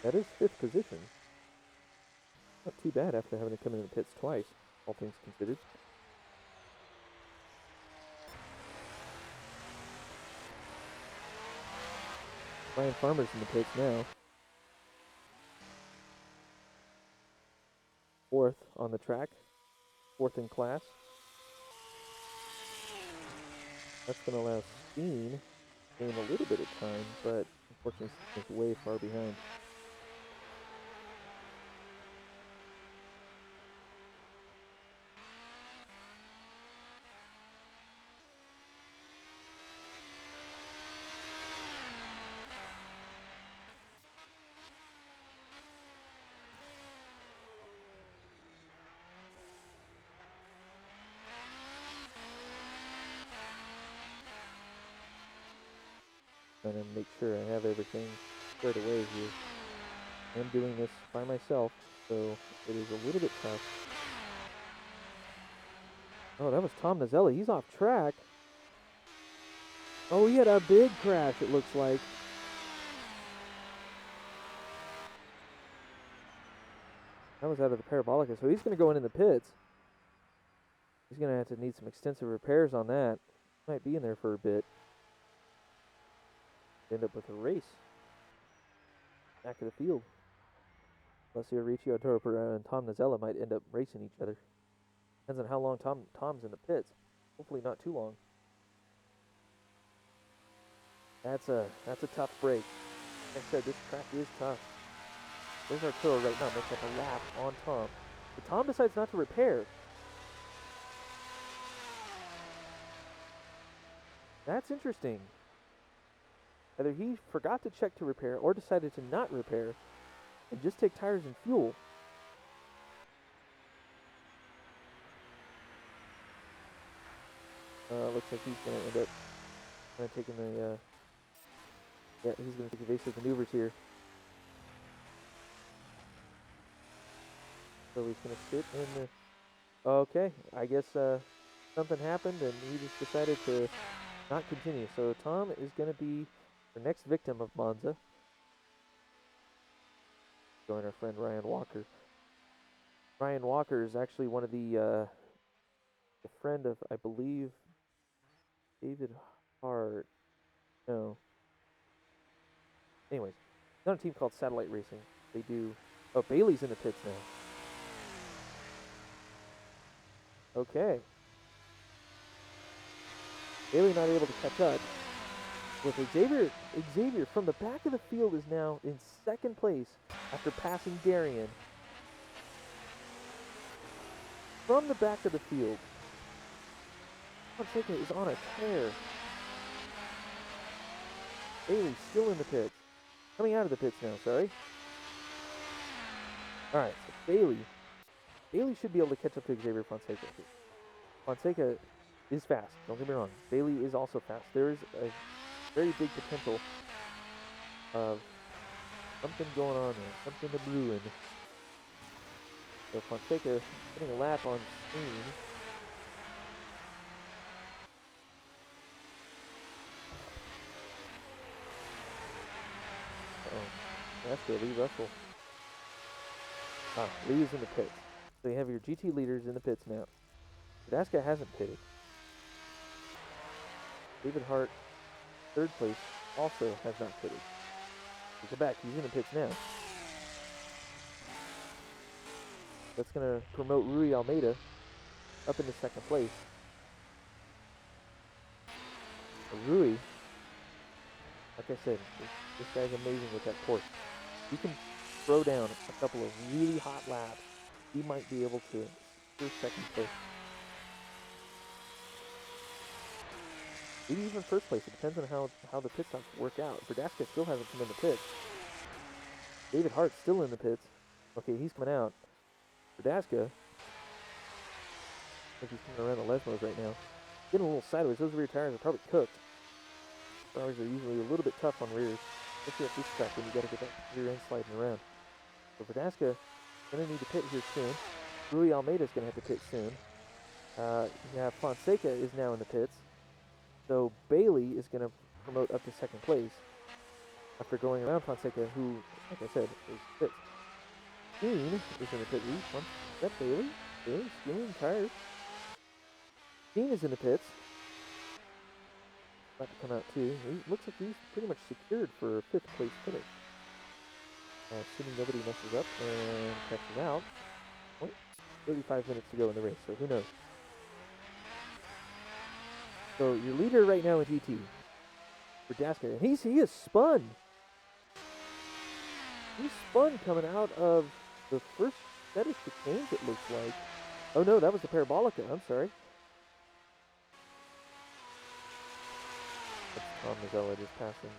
That is 5th position. Not too bad after having to come in the pits twice, all things considered. Ryan Farmer's in the pits now. 4th on the track. 4th in class. That's going to allow Steen to gain a little bit of time, but unfortunately he's way far behind. Trying to make sure I have everything squared away here. I'm doing this by myself, so it is a little bit tough. Oh, that was Tom Nazella. He's off track. Oh, he had a big crash, it looks like. That was out of the Parabolica, so he's going to go in the pits. He's going to have to need some extensive repairs on that. Might be in there for a bit. End up with a race. Back of the field. Alessio Riccio and Tom Nazella might end up racing each other. Depends on how long Tom's in the pits. Hopefully not too long. That's a tough break. Like I said, this track is tough. There's Arturo right now making up a lap on Tom. But Tom decides not to repair. That's interesting. Either he forgot to check to repair or decided to not repair and just take tires and fuel. Looks like he's going to end up kind of taking the, yeah, he's going to take evasive maneuvers here. So he's going to sit in the, okay, I guess something happened and he just decided to not continue. So Tom is going to be the next victim of Monza. Join our friend Ryan Walker. Ryan Walker is actually one of the friend of, I believe, David Hart. No. Anyways, he's on a team called Satellite Racing. They do. Oh, Bailey's in the pits now. Okay. Bailey not able to catch up with Xavier. Xavier from the back of the field is now in second place after passing Darian. From the back of the field, Fonseca is on a tear. Bailey's still in the pits. Coming out of the pits now, sorry. Alright, so Bailey should be able to catch up to Xavier Fonseca. Fonseca is fast, don't get me wrong. Bailey is also fast. There is a very big potential of something going on there, something to brewing. So Fonseca getting a lap on screen. That's good, Lee Russell. Lee is in the pits. So you have your GT leaders in the pits now. Verdasca hasn't pitted. David Hart, third place, also has not pitted. He's back, he's in the pits now. That's going to promote Rui Almeida up into second place. Rui, like I said, this guy's amazing with that Porsche. He can throw down a couple of really hot laps. He might be able to secure second place. Maybe even first place. It depends on how the pit stops work out. Verdasca still hasn't come in the pits. David Hart's still in the pits. Okay, he's coming out. Verdasca, I think he's coming around the Lesmos right now. Getting a little sideways. Those rear tires are probably cooked. Tires are usually a little bit tough on rears, especially at this track when you got to get that rear end sliding around. So Verdasca going to need to pit here soon. Rui Almeida's going to have to pit soon. You have Fonseca is now in the pits. So Bailey is going to promote up to second place after going around Fonseca, who, like I said, is pits. Dean is in the pit. Is that Bailey? Bailey stealing tires. Dean is in the pits. About to come out too. He looks like he's pretty much secured for a fifth place finish. Assuming nobody messes up and catches out. 35 minutes to go in the race, so who knows. So your leader right now in GT, Verdasca, and he is spun. He's spun coming out of the first set of chicanes, it looks like. Oh no, that was the Parabolica, I'm sorry. That's Tom Mazzella just passing.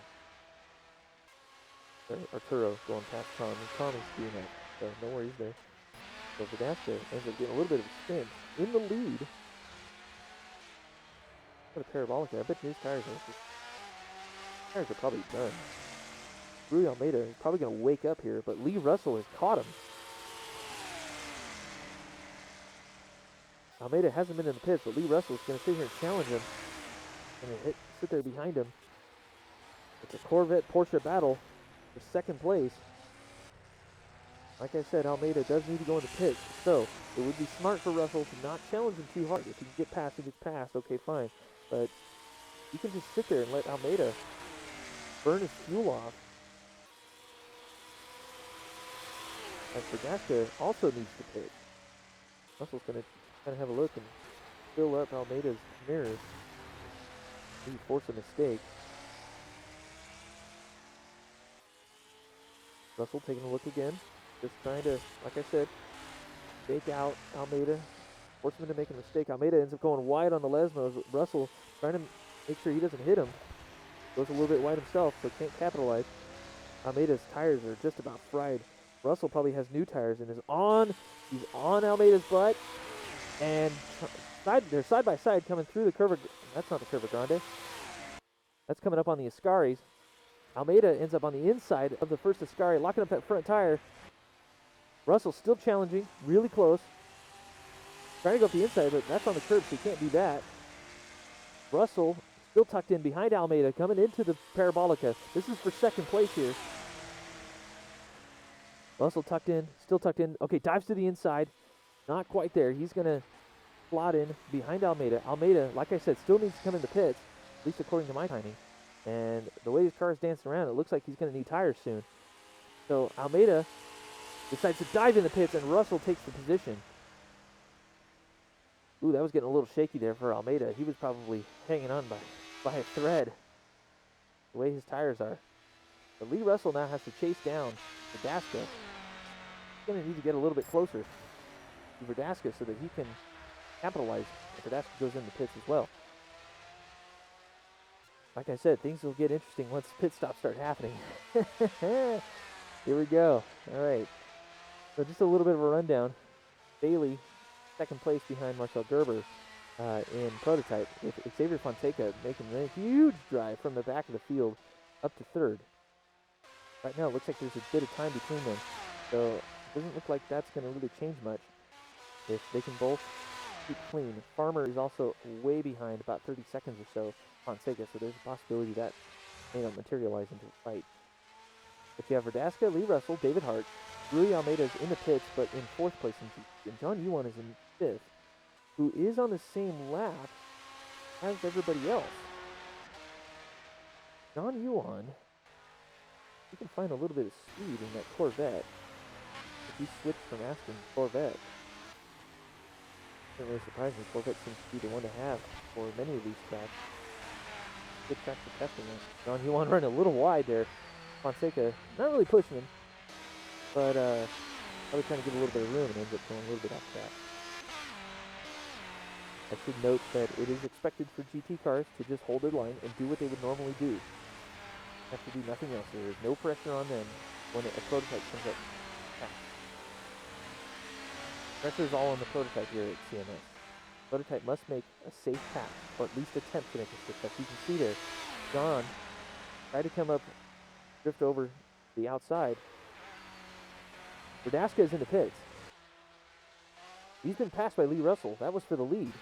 Arturo going past Tom, and Tom is doing that, so no worries there. So Verdasca ends up getting a little bit of a spin in the lead. What a Parabolica. I bet you his tires are probably done. Rui Almeida is probably going to wake up here, but Lee Russell has caught him. Almeida hasn't been in the pits, but Lee Russell is going to sit here and challenge him. And sit there behind him. It's a Corvette Porsche battle for second place. Like I said, Almeida does need to go into pits, so it would be smart for Russell to not challenge him too hard. If he can get past, he gets past, okay, fine. But you can just sit there and let Almeida burn his fuel off. And Verdasca also needs to pit. Russell's going to kind of have a look and fill up Almeida's mirrors. Maybe force a mistake. Russell taking a look again. Just trying to, like I said, fake out Almeida. Force him into making a mistake. Almeida ends up going wide on the Lesmos. Russell trying to make sure he doesn't hit him. Goes a little bit wide himself, so can't capitalize. Almeida's tires are just about fried. Russell probably has new tires and he's on Almeida's butt and they're side by side coming through the Curva. That's not the Curva Grande. That's coming up on the Ascaris. Almeida ends up on the inside of the first Ascari, locking up that front tire. Russell still challenging, really close. Trying to go up the inside, but that's on the curb, so you can't do that. Russell still tucked in behind Almeida, coming into the Parabolica. This is for second place here. Russell tucked in, still tucked in. Okay, dives to the inside. Not quite there. He's going to slot in behind Almeida. Almeida, like I said, still needs to come in the pits, at least according to my timing. And the way his car is dancing around, it looks like he's going to need tires soon. So Almeida decides to dive in the pits, and Russell takes the position. Ooh, that was getting a little shaky there for Almeida. He was probably hanging on by a thread, the way his tires are. But Lee Russell now has to chase down Verdasco. He's going to need to get a little bit closer to Verdasco so that he can capitalize if Verdasco goes in the pits as well. Like I said, things will get interesting once pit stops start happening. Here we go. All right. So just a little bit of a rundown. Bailey, second place behind Marcel Gerber in prototype, with Xavier Fonseca making a huge drive from the back of the field up to third. Right now, it looks like there's a bit of time between them, so it doesn't look like that's going to really change much if they can both keep clean. Farmer is also way behind, about 30 seconds or so, Fonseca, so there's a possibility that may not materialize into a fight. But you have Verdasco, Lee Russell, David Hart, Rui Almeida is in the pits, but in fourth place, and John Yuan is in fifth, who is on the same lap as everybody else. John Yuan, you can find a little bit of speed in that Corvette if he switched from Aston to Corvette. Doesn't really surprise me. Corvette seems to be the one to have for many of these tracks. Good track for testing it. John Yuan running a little wide there. Fonseca not really pushing him, but probably trying to give a little bit of room and ends up going a little bit off track. I should note that it is expected for GT cars to just hold their line and do what they would normally do. Have to do nothing else. There is no pressure on them when a prototype comes up. Pressure is all on the prototype here at CMS. Prototype must make a safe pass, or at least attempt to make a safe pass. You can see there, John tried to come up, drift over the outside. Verdasco is in the pits. He's been passed by Lee Russell. That was for the lead.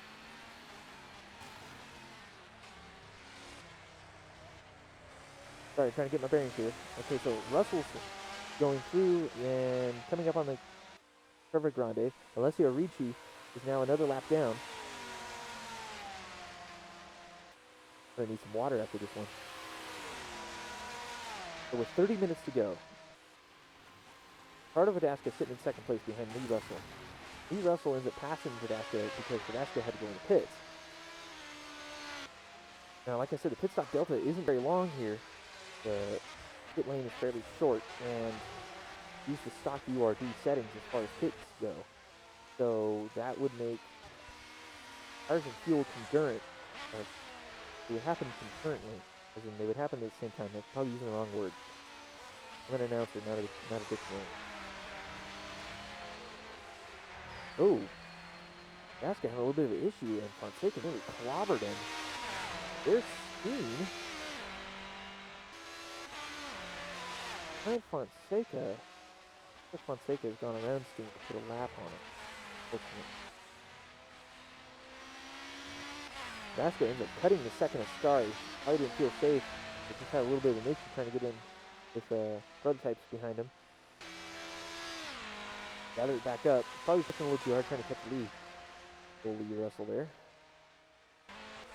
Sorry, trying to get my bearings here. Okay, so Russell's going through and coming up on the Curva Grande. Alessio Ricci is now another lap down. I'm gonna need some water after this one. So with 30 minutes to go, Ricardo Verdasco sitting in second place behind Lee Russell. Lee Russell ends up passing Verdasco because Verdasco had to go in the pits. Now, like I said, the pit stop delta isn't very long here. The pit lane is fairly short, and use the stock URD settings as far as pits go. So that would make tires and fuel concurrent. It would happen concurrently, as in they would happen at the same time. I'm probably using the wrong word. I'm an announcer, not a dictionary. Oh, Verdasco had a little bit of an issue, and Fonseca really clobbered him. There's Steen. Behind Fonseca. Fonseca has gone around Steen to put a lap on him. Verdasco ends up cutting the second Ascari. Probably didn't feel safe. He just had a little bit of an issue trying to get in with prototypes behind him. Gathered it back up. Probably pushing a little too hard trying to catch the lead. Little Lee Russell there.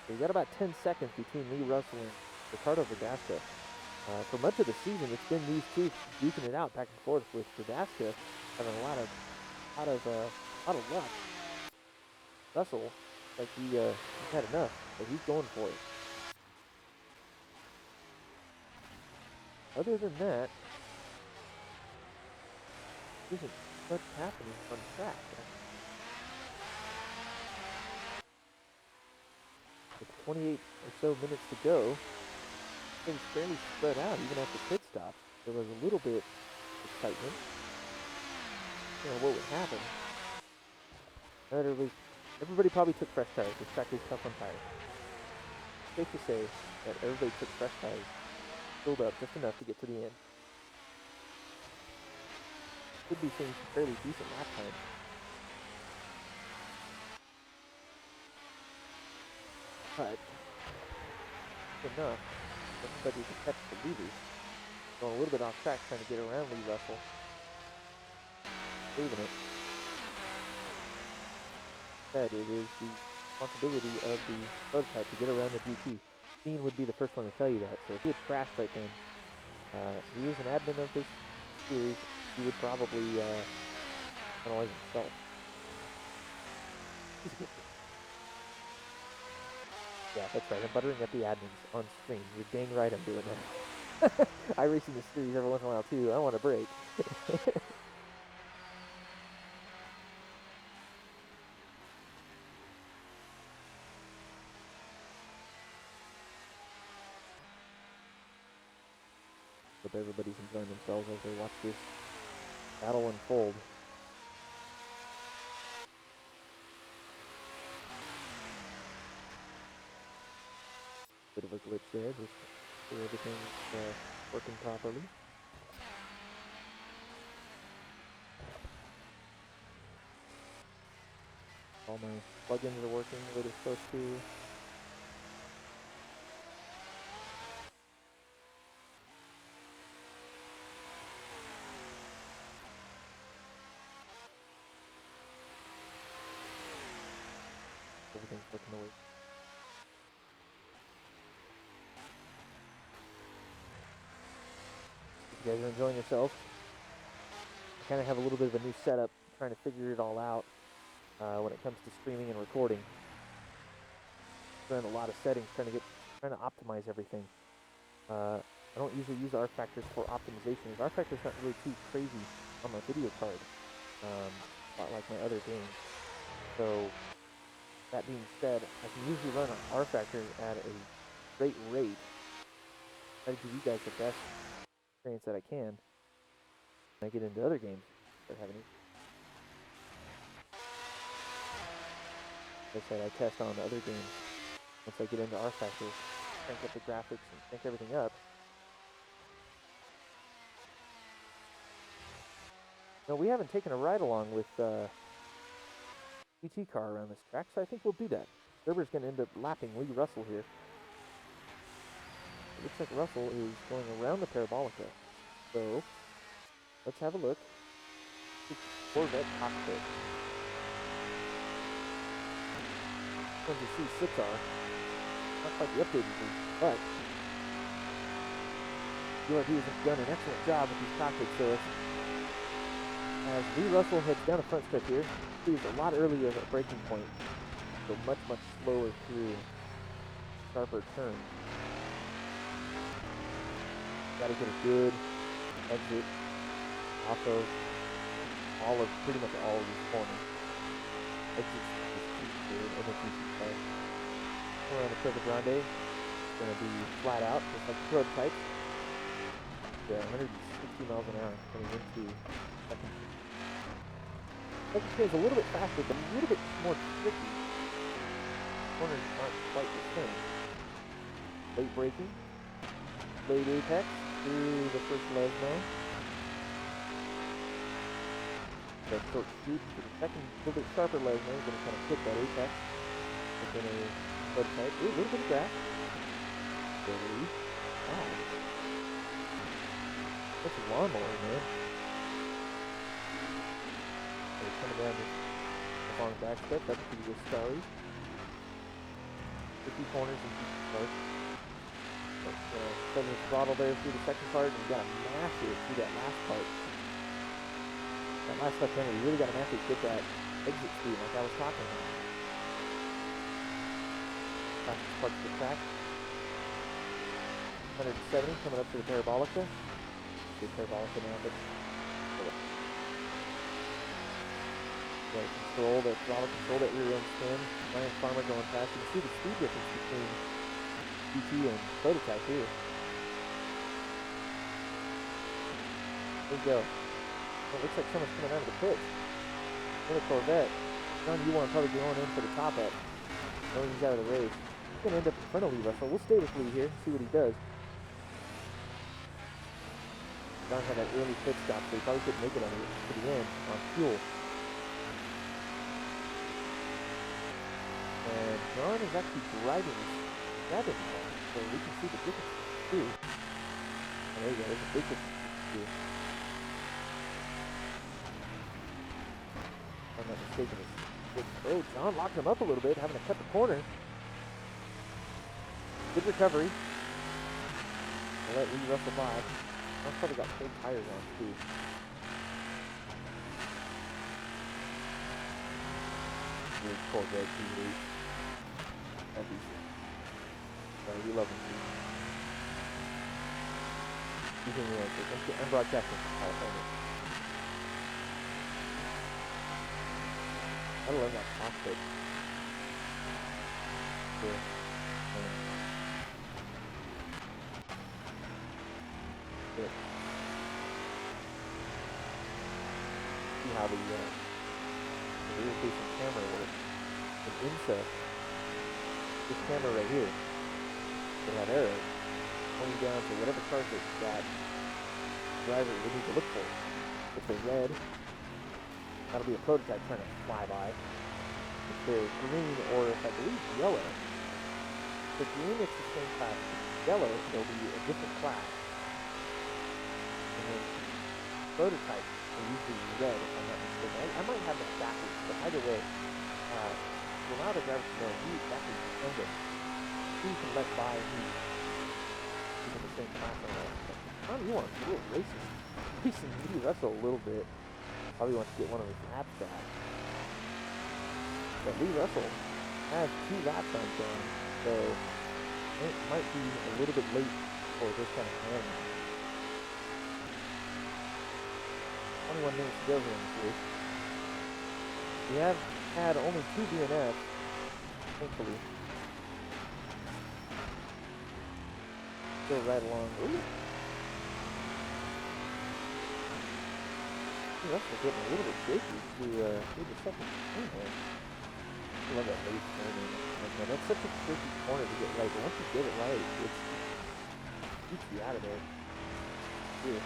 So we got about 10 seconds between Lee Russell and Ricardo Verdasco. For much of the season, it's been these two duking it out back and forth, with Verdasco having a lot of luck. Russell, like he's had enough, but he's going for it. Other than that, there isn't much happening on track. With 28 or so minutes to go, things fairly spread out even after pit stops. There was a little bit of excitement. You know what would happen. Not everybody Everybody probably took fresh tires. This track is tough on tires. Safe to say that everybody took fresh tires, filled up just enough to get to the end. Should be seeing some fairly decent lap time. But enough for everybody to catch the leaders. Going a little bit off track, trying to get around Lee Russell. Saving it. Instead, it is the responsibility of the prototype to get around the GT. Dean would be the first one to tell you that. So if he had crashed right then, he is an admin of this series. He would probably penalize himself. He's a good kid. Yeah, that's right. I'm buttering up the admins on screen. You're dang right I'm doing that. I race in this series every once in a while too. I want a break. Hope everybody's enjoying themselves as they watch this battle unfold. Bit of a glitch there, just so everything's working properly. All my plugins are working the way they're supposed to. Everything's working the way. If you guys are enjoying yourselves, I kind of have a little bit of a new setup, trying to figure it all out when it comes to streaming and recording. Doing a lot of settings, trying to optimize everything. I don't usually use R factors for optimization. R factor's not really too crazy on my video card, a lot like my other games. So that being said, I can usually run R factor at a great rate. Try to give you guys the best experience that I can when I get into other games that have any. Like I said, I test on the other games. Once I get into R factor, crank up the graphics and crank everything up. No, we haven't taken a ride along with GT car around this track, so I think we'll do that. Gerber's going to end up lapping Lee Russell here. It looks like Russell is going around the Parabolica. So, let's have a look. Corvette cockpit. Ones you see 6R. Not quite the updated version, but WRD has done an excellent job with these cockpits, so as Lee Russell heads down the front strip here, he's a lot earlier at braking point, so much slower through sharper turns. Got to get a good exit off of pretty much all of these corners. Exits is good in the GT car. Around the Curva Grande, it's going to be flat out, just like the prototype. Yeah, 160 miles an hour coming into second. Second is a little bit faster, but a little bit more tricky. Corners aren't quite the same. Late braking, late apex through the first Lesmo. The short shoot to the second, a little bit sharper Lesmo, going to kind of hit that apex. Within a prototype. Ooh, a little bit of grass. Steady. Wow. That's a lawnmower, man. They're coming down this long back step. That's pretty good story. 50 corners and deep start. Setting the throttle there through the second part, and you got to mash it through that last part. That last left hander, you really got to mash it to get that exit speed like I was talking about. Fastest part of the track. 170 coming up to the Parabolica. The Parabolica now, but control that throttle, control that rear end spin. Ryan Farmer going fast. You can see the speed difference between GT and prototype here. There you go. Well, it looks like someone's coming out of the pits in a Corvette. John Ewan probably going in for the top up. Knowing he's out of the race. He's going to end up in front of Lee Russell. We'll stay with Lee here and see what he does. John had that early pit stop, so he probably couldn't make it to the end on fuel. And John is actually driving his 7 car, so we can see the difference too. And there you go, there's a big difference too. If I'm not mistaken, oh, John locked him up a little bit, having to cut the corner. Good recovery. I'll let Lee Russell by. John's probably got full tires on too. Really cool red TV. Sorry, we love him too. He's in the answer. I'm broadcasting from California. I love that cockpit. Yeah. Good. See how the rear-facing camera works. The INSA, this camera right here, will have arrows pointing down to whatever cartridge that driver would need to look for. If they're red, that'll be a prototype trying to fly by. If they're green, or if I believe yellow, if green it's the same class. Yellow, there'll be a different class. And then prototype are usually red, if I'm not mistaken. I might have that backwards, but either way, to allow the driver to know who's actually behind it, who you can let by who in the same class or not. John Ewan a little racing Lee Russell a little bit. Probably wants to get one of his laps back. But Lee Russell has 2 laps on John, so it might be a little bit late for this kind of handling. 21 minutes to go here in this race. We have had only 2 DNFs, thankfully. Still right along. Ooh. Russell's getting a little bit shaky to the second turn there. I love that late turning. And that's such a tricky corner to get right, but once you get it right, it keeps you out of there. Yeah.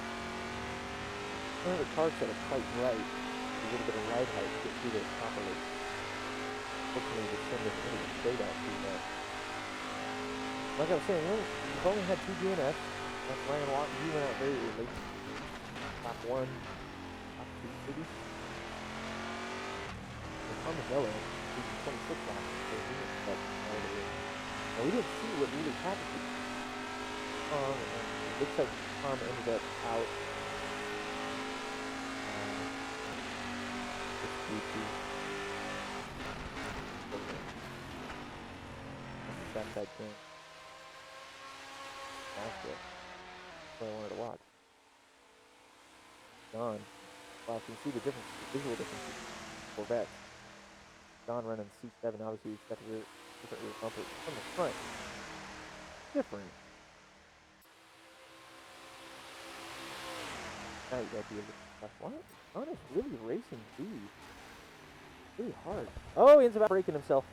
One of the cars that are quite right, a little bit of ride height to get through there properly. Hopefully the send us into the straight out too much. Like I was saying, we've only had 2 DNFs. That's Ryan Walton. He went out very early. Lap 1. City. And Tomazello, he's 26 laps, so he was like all the way. Now we didn't see what really happened to Tom, and it looks like Tom ended up out. Just that's the backside thing. That's it. That's what I wanted to watch. John. Wow, you can see the difference, the visual difference between Corvette. John running C7, obviously he's got the different rear bumper from the front. Different. Now you gotta be a little tough. What? John is really racing these. Really hard. Oh, he ends up breaking himself.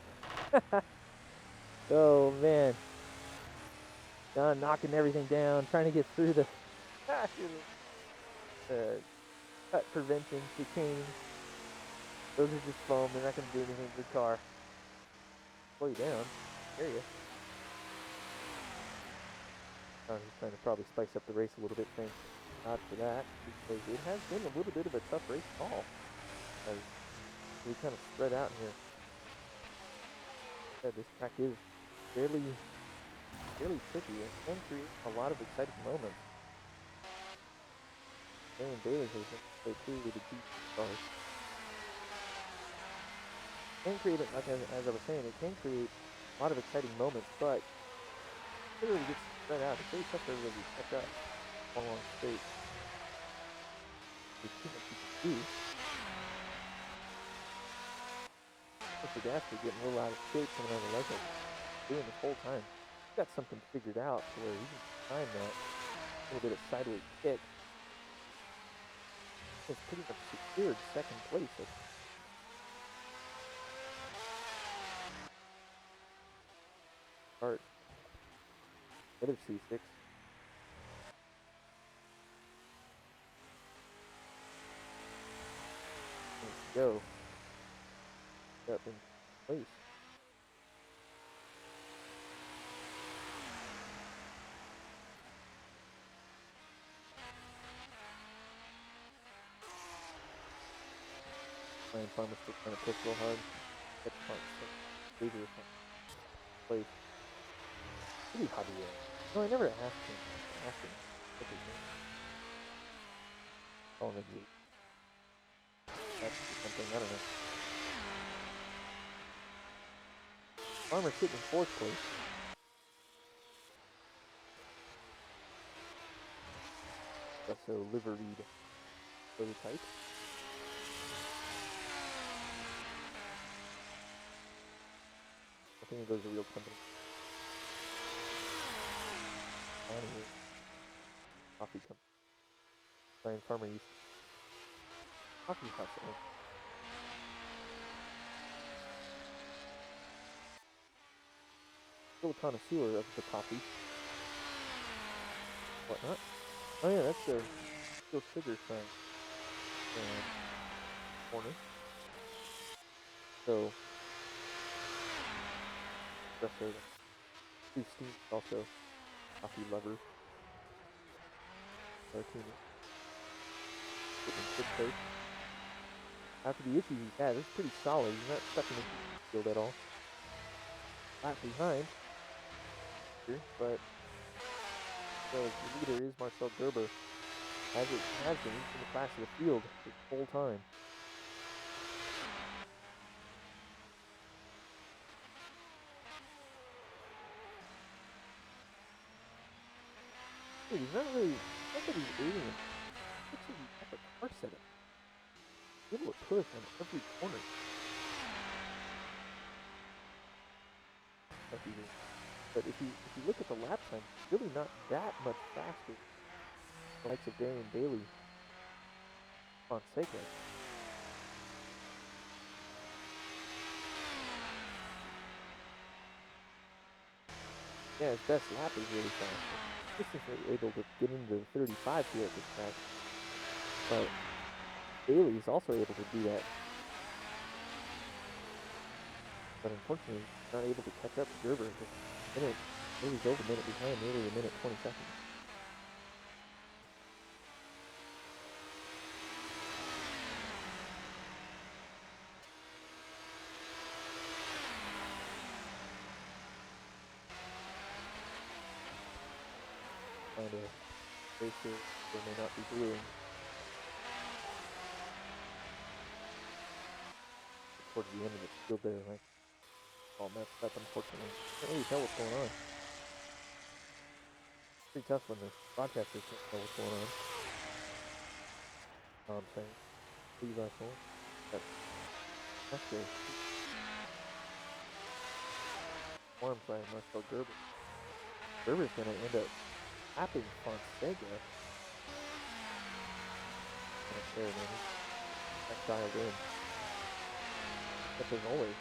Oh man. John knocking everything down, trying to get through the cut prevention, decaying. Those are just foam. They're not going to do anything to the car. Slow you down. There you go. Oh, he's trying to probably spice up the race a little bit. Thanks God for that, because it has been a little bit of a tough race call. As we kind of spread out here. Yeah, this track is fairly tricky and can create a lot of exciting moments. Aaron Bailey has been played through with the deep cars. Can create it, like as I was saying, it can create a lot of exciting moments, but it really gets spread out. It's very tough to really catch up along straight. There's too much you can do. Mr. Gasper getting a little out of shape coming on the leg up, doing this whole time. He's got something figured out to where he can time that little bit of sideways kick. It's pretty much secured second place. start. Other C6. Let's go. Up in place. Ryan Farmer's still trying to push real hard. Catch front. Leader place. Pretty Javier. No, I never asked him. What's his name? Oh, maybe that's something, I don't know. Farmer's sitting in 4th place. That's a liveried prototype. I think it goes to real company. Anyway, coffee company. Ryan Farmer used coffee house. Still a connoisseur of the coffee. Whatnot? Oh yeah, that's the still sugar sign. Corner. So, espresso. Steve Steve's also coffee lover. Martini. Good place. After the issues he's had, it's pretty solid. He's not stuck in the field at all. Lap behind here, but the leader is Marcel Gerber, as it has been in the class of the field this whole time. Dude, he's not really, not that he's aiding him. Looks like he's got the car setup. He's able to push on every corner. But if you look at the lap time, it's really not that much faster. The likes of Darian Bailey, Fonseca. Yeah, his best lap is really fast. Pistons are able to get into the 35 here at this track. But Bailey is also able to do that. But unfortunately, he's not able to catch up to Gerber. Bailey's over a minute behind, nearly a minute 20 seconds. And racer may not be brewing. Towards the end of it, still there, like all messed up, unfortunately. Can't really tell what's going on. Pretty tough when the broadcasters can't tell what's going on. I'm saying. Leave that hole. That's good. Formed by Marcel Gerber. Gerber's going to end up tapping Fonseca. Right there, man. That's dialed in. But as always.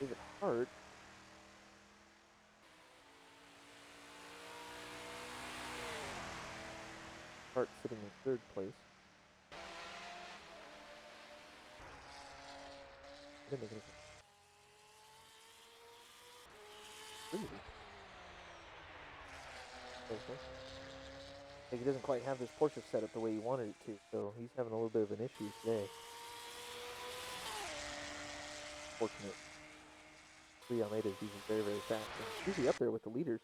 David Hart. Hart sitting in 3rd place. Didn't make any sense. Really? Okay. I think he doesn't quite have this Porsche set up the way he wanted it to, so he's having a little bit of an issue today. Fortunate. Lee Almeida is using very, very fast. He's usually up there with the leaders.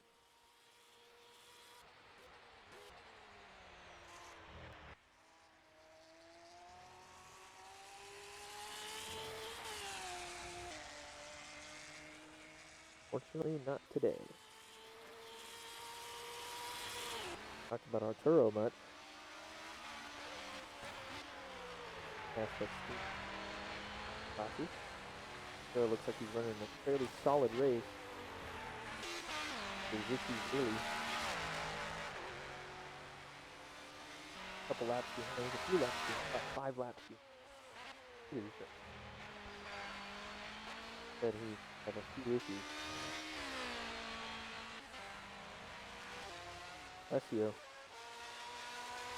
Fortunately, not today. Talked about Arturo much. Aspects classes. So it looks like he's running a fairly solid race. There's issues early. A couple laps behind, a few laps behind, about 5 laps behind. Pretty sure. Said he had a few issues. Alessio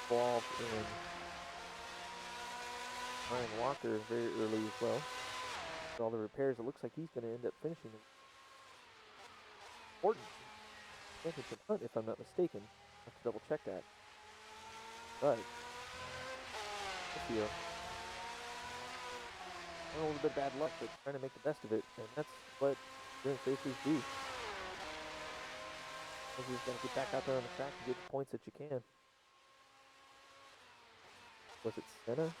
involved in Ryan Walker very early as well. With all the repairs, it looks like he's going to end up finishing the important championship hunt, if I'm not mistaken. I have to double check that. But Alessio, a little bit of bad luck, but trying to make the best of it, and that's what endurance racers do. You just got to get back out there on the track and get the points that you can. Was it Senna?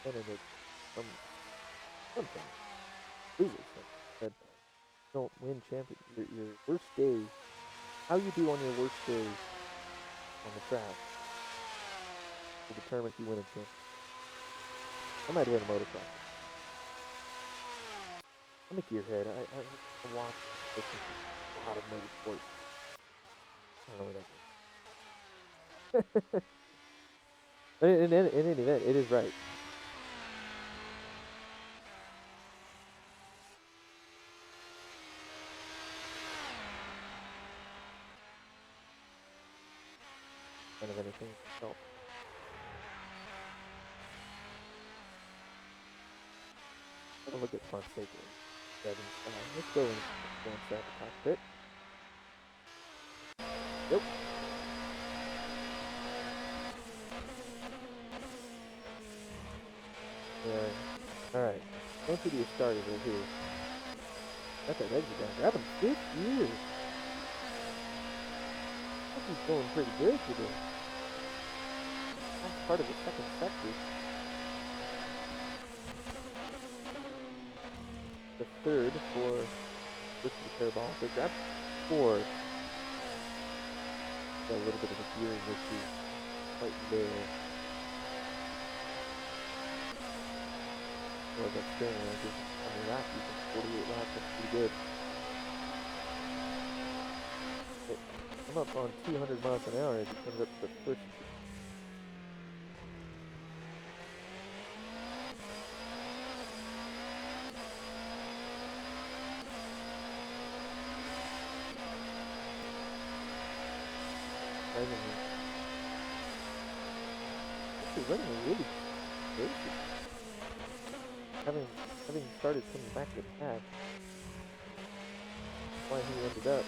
Senna did something. Said, don't win champion. Your worst day, how you do on your worst day on the track will determine if you win a championship. I might have been a motocross. I'm a gearhead. I watch a lot of motorsports. I don't know what that is. in any event, it is right. Kind of anything. So. I'm gonna look at Fonseca. Let's go and glance at the cockpit. Nope. Yeah. Alright. Going through the Ascari right here. Got that exit down. Grab him 5th year. I think he's going pretty good today. That's part of the second sector. The third for this Parabolica. Grab 4th. Got a little bit of a gearing issue right there. Well, that steering wheel just on the lap, you can 48 laps, that's pretty good. I'm up on 200 miles an hour as it comes up to the first. Actually running a really great. Having started coming back to attack, why he ended up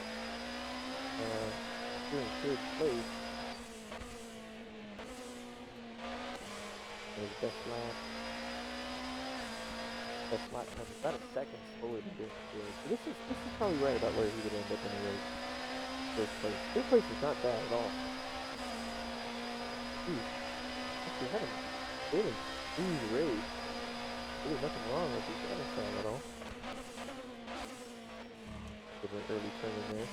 doing 3rd place. His best lap time is about a second slower than this. So this is probably right about where he would end up in the race. 1st place. 3rd place is not bad at all. Actually having really smooth race. Really nothing wrong with his other style at all. Give an early turn in there.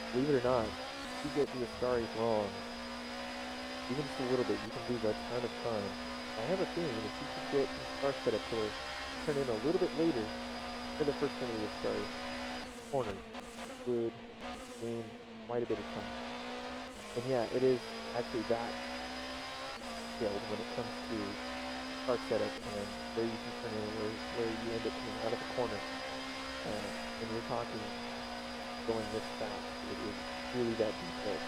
Believe it or not, if you get the Ascari wrong, even just a little bit, you can lose a ton of time. I have a feeling that if you can get the car set up to turn in a little bit later for the first turn of the Ascari corner, would gain quite a bit of time. And yeah, it is actually that skilled when it comes to car setup and where you can turn in and where you end up coming out of the corner. When you're talking going this fast, it is really that detailed.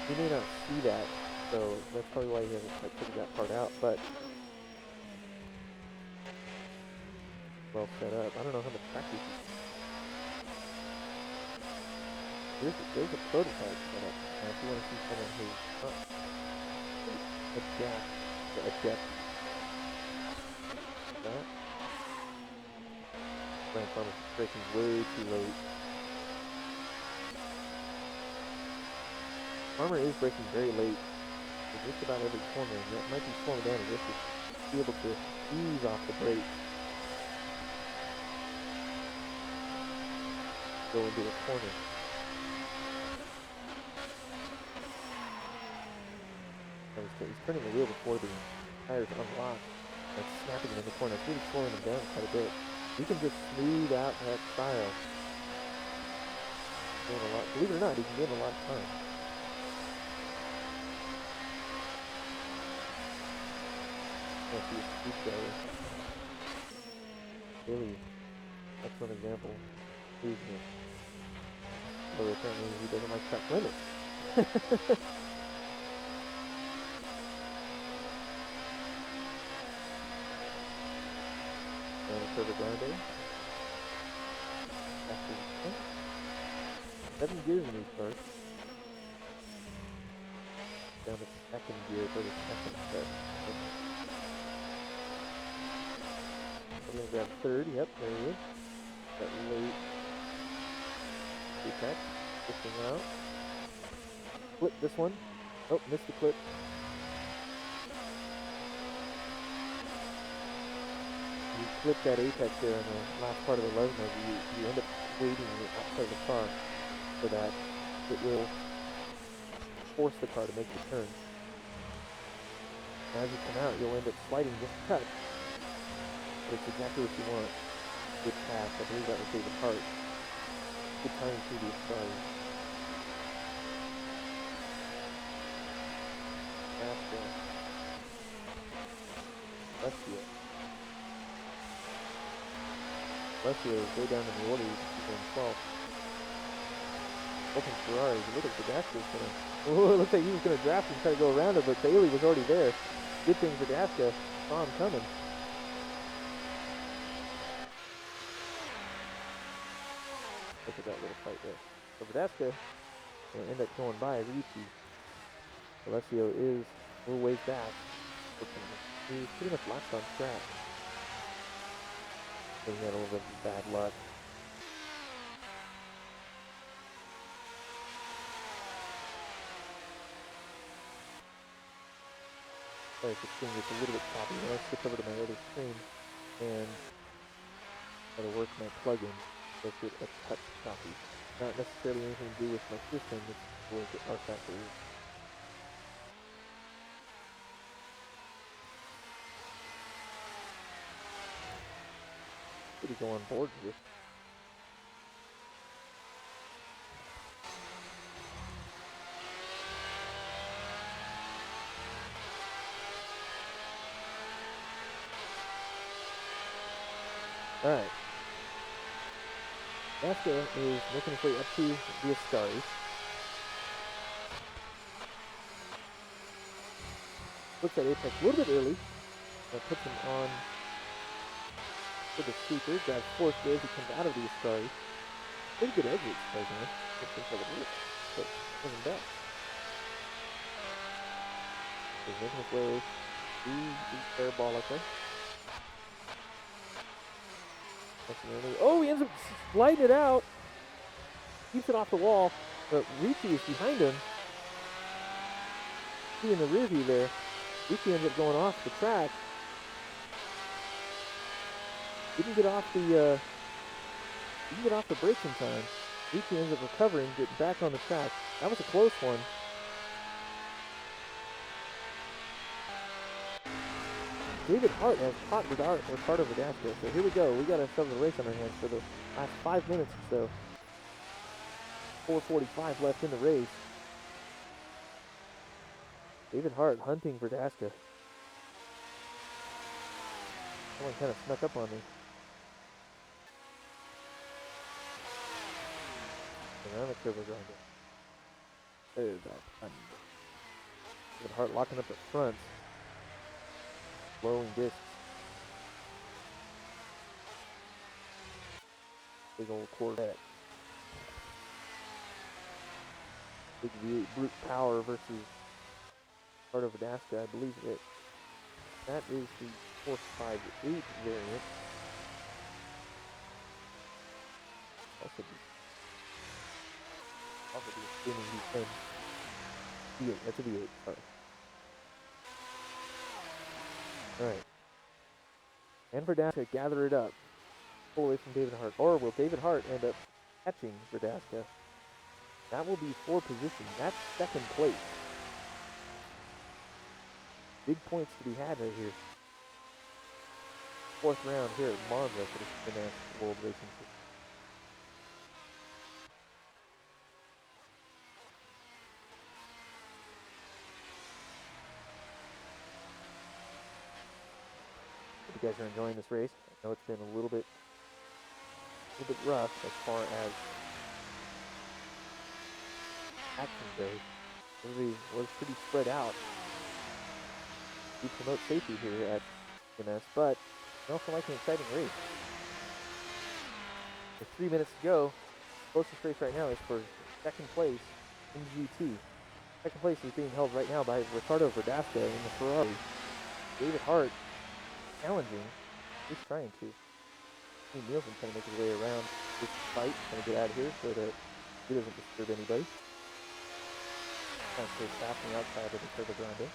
You may not see that, so that's probably why he hasn't quite figured that part out, but well set up. I don't know how much practice there's a prototype set up. Now if you want to see someone who's adept that. Grand Prix is braking way too late. Farmer is braking very late in just about every corner, and that might be slowing down just to be able to ease off the brakes. Go into the corner. He's turning the wheel before the tires unlock. That's snapping it in the corner. It's really slowing him down quite a bit. You can just smooth out that style. Believe it or not, he can gain a lot of time. must be a speed failure. Really excellent example. Losing it. Although apparently he doesn't like track limits. And a Curva Grande. After 7 gears in these cars. Down the second gear for the second set. I'm going to grab third. Yep, there he is. That late detach. Lifting out. Flip this one. Oh, missed the clip. You clip that apex there on the last part of the Lesmo. You end up weighting the outside of the car so that it will force the car to make the turn. As you come out, you'll end up sliding just a touch. But it's exactly what you want. Good pass. I believe that was David Hart. Good timing through the Ascari. Alessio is way down in the order. He's going 12th. Open Ferrari. Look at Verdasco's going to... Oh, it looks like he was going to draft and try to go around it, but Bailey was already there. Good thing Verdasco saw him coming. Look at that little fight there. So Verdasco will end up going by Ricci. Alessio is a little ways back. He's pretty much last on track. He had a little bit of bad luck. Sorry if the screen gets a little bit choppy. I'll switch over to my other screen and try to work my plugin so it's a touch choppy. Not necessarily anything to do with my system, it's for the artifact. Pretty go on board with this. Alright. Vasco is making his way up to the Ascari. Looks at apex a little bit early. That puts him on for the sweeper. Grabs 4th gear as he comes out of the Ascari. Pretty good exit, surprisingly. Looks like it works, but wasn't bad. He's making his way to the Parabolica. Oh, he ends up sliding it out. Keeps it off the wall, but Ricci is behind him. See in the rear view there. Ricci ends up going off the track. Didn't get off the brakes in time. Ricci ends up recovering, getting back on the track. That was a close one. David Hart has caught Ricardo Verdasco. So here we go. We got ourselves a race on our hands for the last 5 minutes or so. 4:45 left in the race. David Hart hunting Verdasco. Someone kind of snuck up on me. Around the Curva Grande. There's that. David Hart locking up the front. Blowing discs. Big old Corvette. Big V8 brute power versus Ricardo Verdasco. I believe that is the 458 variant. Also be assuming he's in V8. That's a V8. Sorry. Alright. And Verdasco gather it up. Pull away from David Hart. Or will David Hart end up catching Verdasco? That will be 4 positions. That's 2nd place. Big points to be had right here. 4th round here at Monza for the NASCAR World Racing Series. you guys are enjoying this race. I know it's been a little bit rough as far as action goes. Everybody was pretty spread out. We promote safety here at CMS, but we also like an exciting race. With 3 minutes to go, the closest race right now is for second place in GT. Second place is being held right now by Riccardo Verdasco in the Ferrari. David Hart challenging, he's trying to. Team Nielsen trying to make his way around this fight, trying to get out of here so that he doesn't disturb anybody. Trying to stay fast on the outside of the Curva Grande.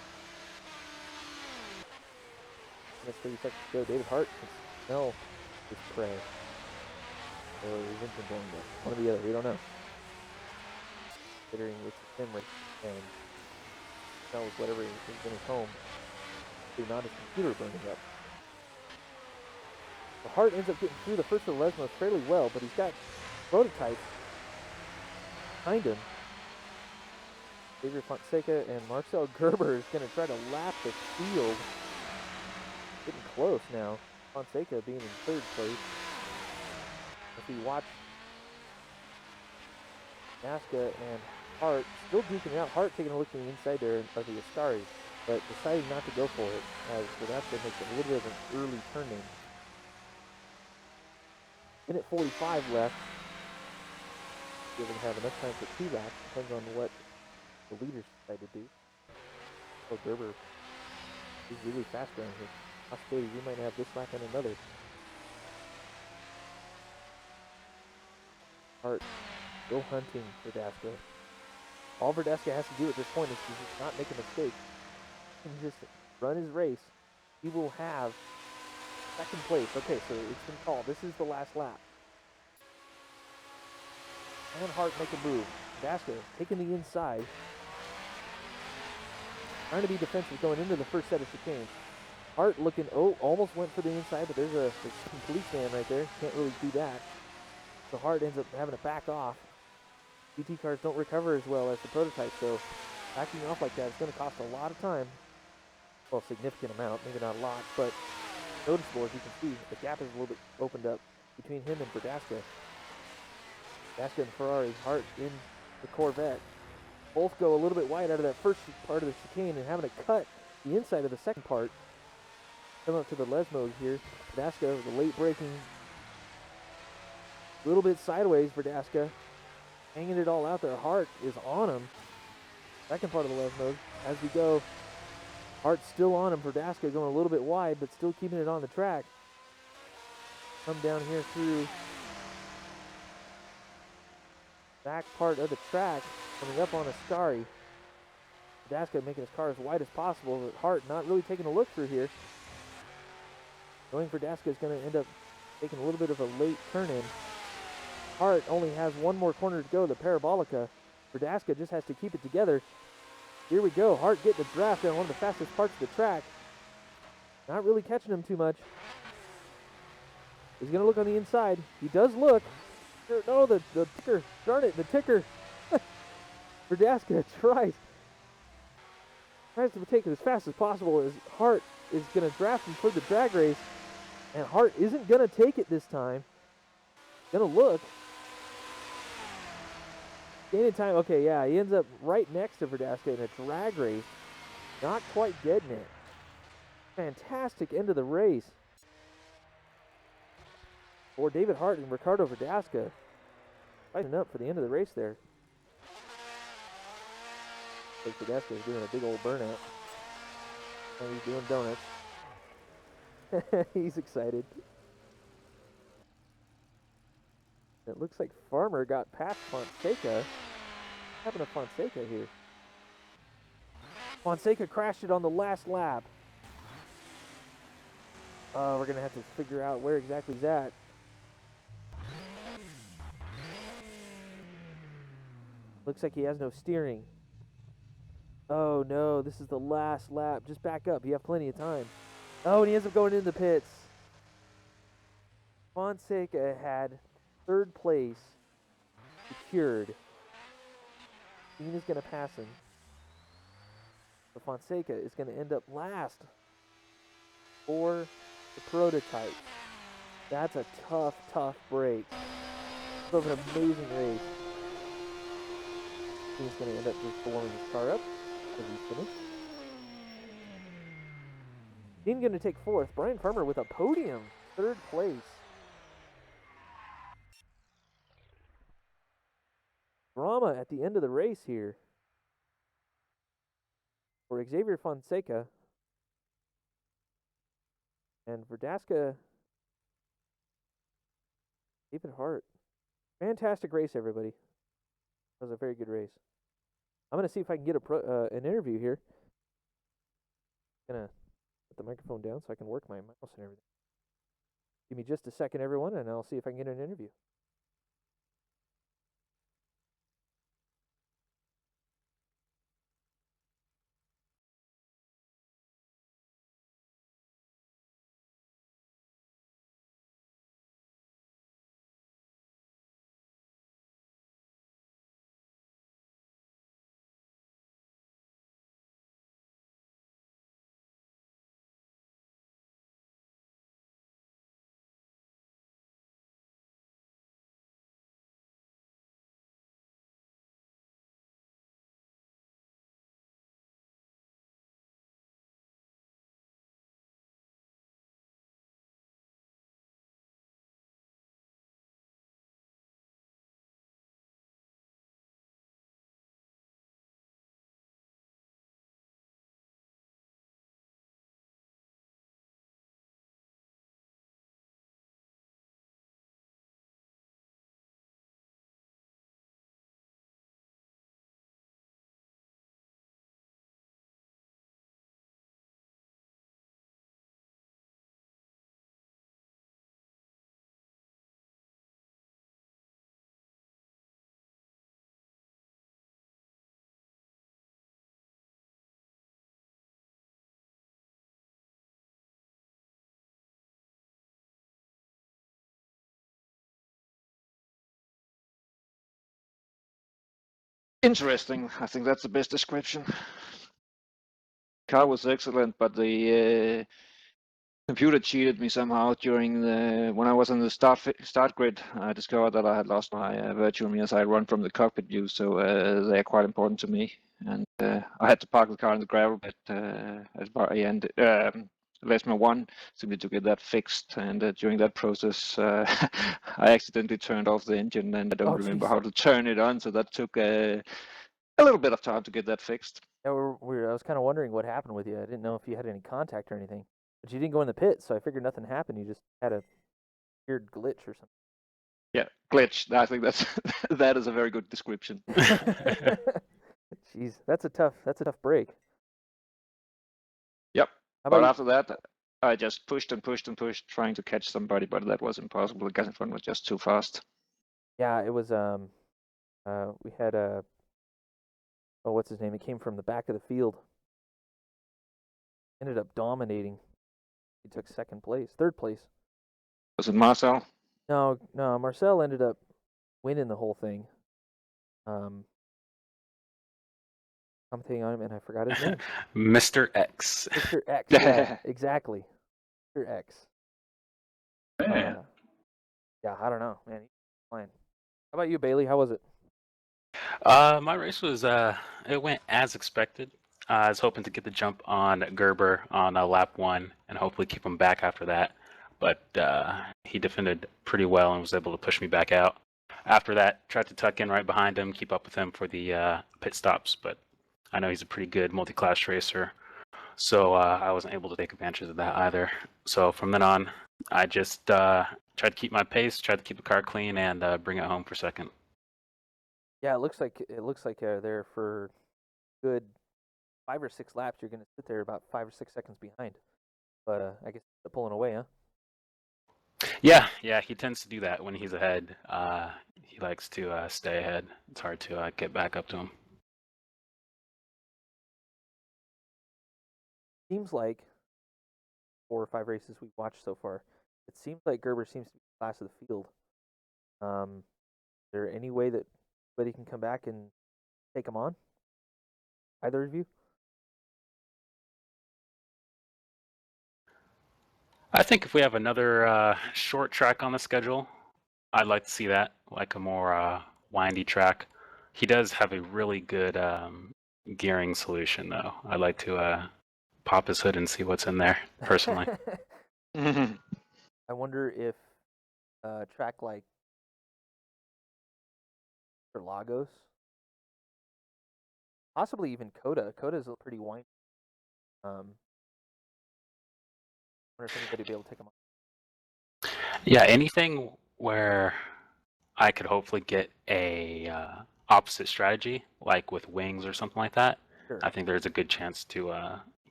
That's 30 seconds to go. David Hart can smell his prey. Or his engine blowing up. One or the other, we don't know. Considering it's a sim race and smells whatever is in his home, not his computer burning up. The Hart ends up getting through the first of the Lesmos fairly well, but he's got prototypes behind him. Xavier Fonseca and Marcel Gerber is going to try to lap the field. Getting close now. Fonseca being in third place. If we watch Nasca and Hart still duking it out. Hart taking a look to the inside there of the Ascari, but deciding not to go for it as Verdasco makes a little bit of an early turn in. Minute 45 left. He doesn't have enough time for 2 laps. Depends on what the leaders decide to do. So Gerber is really fast around here. Possibility we might have this lap and another. Hart still hunting Verdasco. All Verdasco has to do at this point is to just not make a mistake and just run his race. He will have second place. Okay, so it's been called. This is the last lap. And Hart make a move. Verdasco taking the inside. Trying to be defensive going into the first set of chicanes. Hart looking, almost went for the inside, but there's some policeman right there. Can't really do that. So Hart ends up having to back off. GT cars don't recover as well as the prototype, so backing off like that is going to cost a lot of time. Well, a significant amount, maybe not a lot, but noticeable as you can see. The gap is a little bit opened up between him and Verdasco. Verdasco and Ferrari, Hart in the Corvette. Both go a little bit wide out of that first part of the chicane and having to cut the inside of the second part. Come up to the Lesmo here. Verdasco, the late braking. A little bit sideways, Verdasco. Hanging it all out there. Hart is on him. Second part of the Lesmo. As we go, Hart's still on him. Verdasco going a little bit wide, but still keeping it on the track. Come down here through back part of the track, coming up on Ascari. Verdasco making his car as wide as possible, but Hart not really taking a look through here. Knowing Verdasco is going to end up taking a little bit of a late turn in. Hart only has one more corner to go, the Parabolica. Verdasco just has to keep it together. Here we go. Hart getting the draft on one of the fastest parts of the track. Not really catching him too much. He's going to look on the inside. He does look. No, the ticker. Darn it, the ticker. Verdasco tries to take it as fast as possible as Hart is going to draft him for the drag race. And Hart isn't going to take it this time. Going to look. Gaining time. Okay, yeah, he ends up right next to Verdasco in a drag race. Not quite getting it. Fantastic end of the race for David Hart and Riccardo Verdasco. Fighting up for the end of the race there. Like Verdasco is doing a big old burnout. And he's doing donuts. He's excited. It looks like Farmer got past Fonseca. What happened to Fonseca here? Fonseca crashed it on the last lap. We're going to have to figure out where exactly he's at. Looks like he has no steering. Oh no, this is the last lap. Just back up. You have plenty of time. Oh, and he ends up going in the pits. Fonseca had third place secured. Dean is going to pass him. But Fonseca is going to end up last for the prototype. That's a tough, tough break. That was an amazing race. He's going to end up just blowing his car up as he's finished. Dean going to take fourth. Brian Farmer with a podium, third place. Drama at the end of the race here for Xavier Fonseca and Verdasca David Hart. Fantastic race, everybody. That was a very good race. I'm going to see if I can get an interview here. I'm going to put the microphone down so I can work my mouse and everything. Give me just a second, everyone, and I'll see if I can get an interview. Interesting. I think that's the best description. Car was excellent, but the computer cheated me somehow during when I was on the start grid. I discovered that I had lost my virtual mirrors. I run from the cockpit view, so they are quite important to me. And I had to park the car in the gravel pit at Variante Lesmo 1 simply to get that fixed. And during that process, I accidentally turned off the engine, and I don't remember how to turn it on. So that took a little bit of time to get that fixed. Yeah, I was kind of wondering what happened with you. I didn't know if you had any contact or anything. But you didn't go in the pit, so I figured nothing happened. You just had a weird glitch or something. Yeah, glitch. I think that is a very good description. Jeez, that's a tough break. Yep. But after that, I just pushed and pushed and pushed, trying to catch somebody, but that was impossible. The guy in front was just too fast. Yeah, it was. We had what's his name? He came from the back of the field. Ended up dominating. He took third place. Was it Marcel? No, Marcel ended up winning the whole thing. Something on him, and I forgot his name. Mr. X. Mr. X. Yeah, exactly. Mr. X. Yeah. Yeah, I don't know, man. He's fine. How about you, Bailey? How was it? My race was it went as expected. I was hoping to get the jump on Gerber on lap 1 and hopefully keep him back after that, but he defended pretty well and was able to push me back out. After that, tried to tuck in right behind him, keep up with him for the pit stops, but I know he's a pretty good multi-class racer, so I wasn't able to take advantage of that either. So from then on, I just tried to keep my pace, tried to keep the car clean, and bring it home for second. Yeah, it looks like there for good 5 or 6 laps. You're going to sit there about 5 or 6 seconds behind, but I guess they're pulling away, huh? Yeah, he tends to do that when he's ahead. He likes to stay ahead. It's hard to get back up to him. Seems like 4 or 5 races we've watched so far, it seems like Gerber seems to be the class of the field. Is there any way that anybody can come back and take him on? Either of you? I think if we have another short track on the schedule, I'd like to see that, like a more windy track. He does have a really good gearing solution, though. I'd like to pop his hood and see what's in there, personally. I wonder if a track like Lagos, possibly even Coda. Coda's pretty windy. Wonder if anybody would be able to take him on. Yeah, anything where I could hopefully get a opposite strategy, like with wings or something like that. Sure. I think there's a good chance to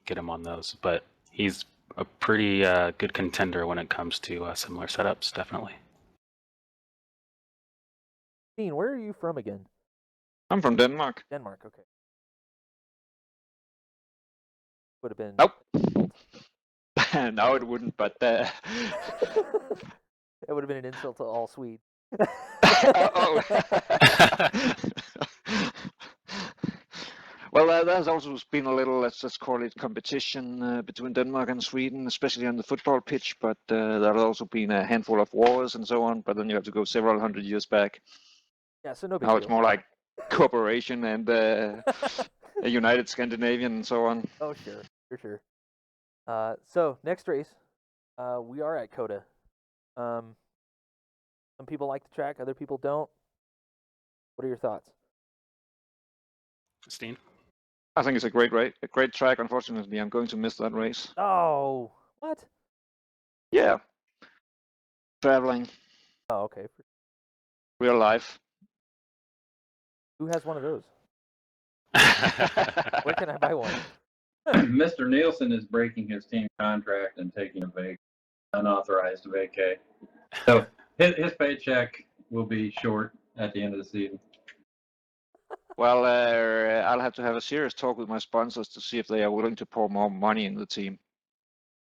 get him on those. But he's a pretty good contender when it comes to similar setups, definitely. Dean, where are you from again? I'm from Denmark. Denmark, okay. Would have been. Nope. No, it wouldn't, but It would have been an insult to all Swedes. oh. Well, there's also been a little, let's just call it, competition between Denmark and Sweden, especially on the football pitch. But there's also been a handful of wars and so on. But then you have to go several hundred years back. Yeah, so no big Now deal. it's more like cooperation and a united Scandinavian and so on. Oh, sure, for sure. So next race, we are at Coda. Some people like the track, other people don't. What are your thoughts? Steen? I think it's a great track. Unfortunately, I'm going to miss that race. Oh, what? Yeah. Traveling, Oh, okay. real life. Who has one of those? Where can I buy one? Mr. Nielsen is breaking his team contract and taking a unauthorized vacay. So his paycheck will be short at the end of the season. Well, I'll have to have a serious talk with my sponsors to see if they are willing to pour more money in the team.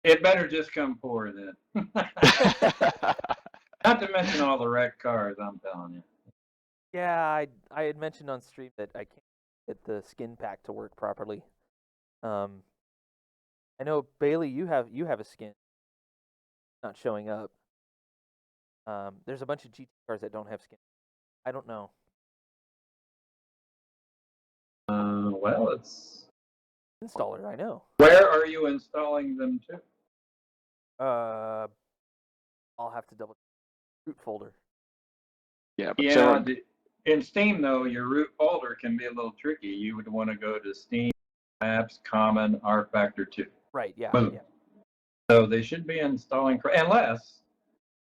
It better just come pour then. Not to mention all the wrecked cars, I'm telling you. Yeah, I had mentioned on stream that I can't get the skin pack to work properly. I know Bailey, you have a skin not showing up. There's a bunch of GT cars that don't have skin. I don't know. Well, it's Installer, I know. where are you installing them to? I'll have to double root folder. Yeah, but Yeah, in Steam though, your root folder can be a little tricky. You would want to go to Steam, Maps, Common, R Factor 2. Right, yeah. Boom. Yeah. So they should be installing, unless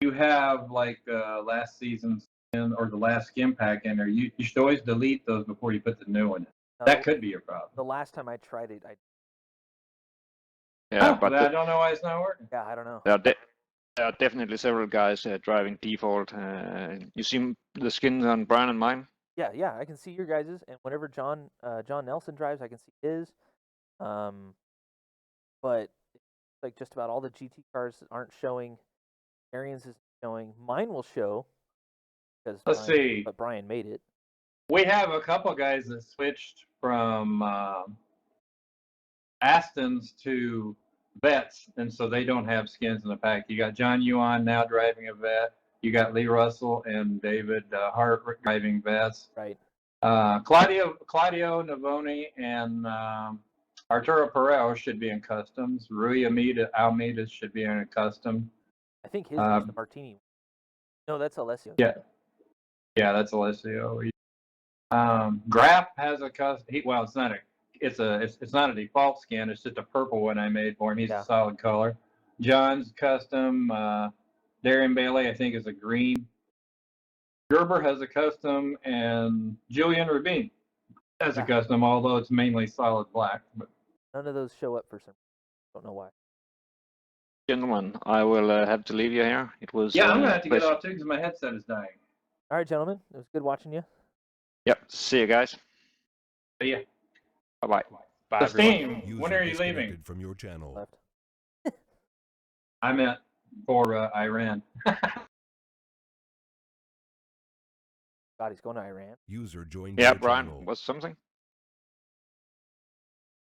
you have like last season's skin or the last skin pack in there. You should always delete those before you put the new one in. That could be your problem. The last time I tried it, yeah, but I don't know why it's not working. yeah, I don't know. there are definitely several guys driving default. You see the skins on Brian and mine? Yeah, I can see your guys's, and whenever John Nelson drives, I can see his. But like just about all the GT cars aren't showing. Arian's is showing. Mine will show because Let's see. But Brian made it. We have a couple guys that switched from Astons to Vets, and so they don't have skins in the pack. You got John Yuan now driving a Vet. You got Lee Russell and David Hart driving Vets. Right. Claudio Navoni and Arturo Perel should be in customs. Rui Almeida should be in a custom. I think his is the Martini. No, that's Alessio. Yeah, that's Alessio. Graf has a custom. Well, it's not a default skin. It's just a purple one I made for him. He's a solid color. John's custom. Darian Bailey, I think, is a green. Gerber has a custom, and Julian Rubin has a custom, although it's mainly solid black. But none of those show up for some. Don't know why. Gentlemen, I will have to leave you here. It was. Yeah, I'm gonna have to get off too because my headset is dying. All right, gentlemen. It was good watching you. Yep. See you guys. See ya. Bye-bye. Bye, Steam, when are you leaving? From your channel. Left. I meant for Iran. God, he's going to Iran. User joined. Yeah, your Brian, channel. was something?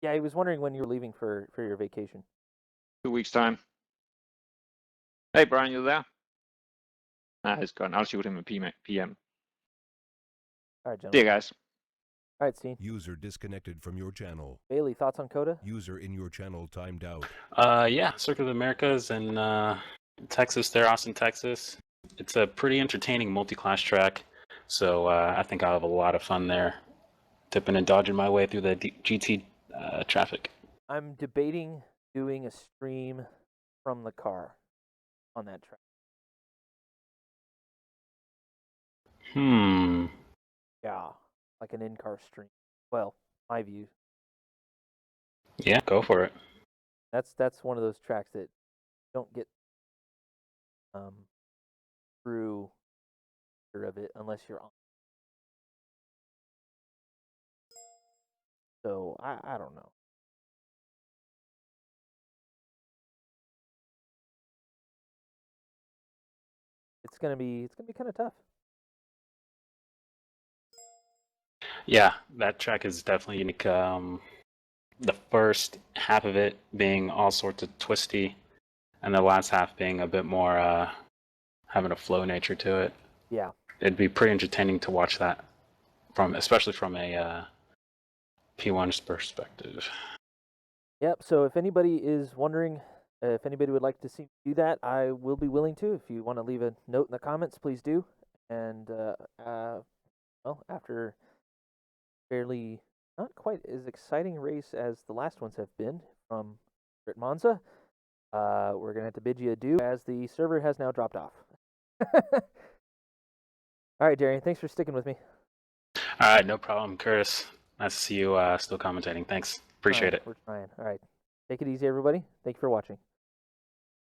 Yeah, he was wondering when you were leaving for your vacation. 2 weeks time. Hey, Brian, you there? He's gone. I'll shoot him a PM. All right, See you gentlemen. guys. All right, Steen. User disconnected from your channel. Bailey, thoughts on Coda? User in your channel timed out. Yeah, Circuit of the Americas in Texas, there, Austin, Texas. It's a pretty entertaining multi-class track, so I think I'll have a lot of fun there, tipping and dodging my way through the GT traffic. I'm debating doing a stream from the car on that track. Yeah, like an in-car stream. Well, my view. Yeah, go for it. That's one of those tracks that don't get through of it unless you're on. So I don't know. It's gonna be kind of tough. Yeah, that track is definitely unique. The first half of it being all sorts of twisty, and the last half being a bit more having a flow nature to it. Yeah. It'd be pretty entertaining to watch that, especially from a P1's perspective. Yep. So if anybody is wondering if anybody would like to see me do that, I will be willing to. If you want to leave a note in the comments, please do. And well, after fairly not quite as exciting race as the last ones have been from Monza, we're gonna have to bid you adieu as the server has now dropped off. All right, Darian, thanks for sticking with me. All right, no problem, Curtis. Nice to see you still commentating. Thanks. Appreciate it. We're trying. All right. Take it easy, everybody. Thank you for watching.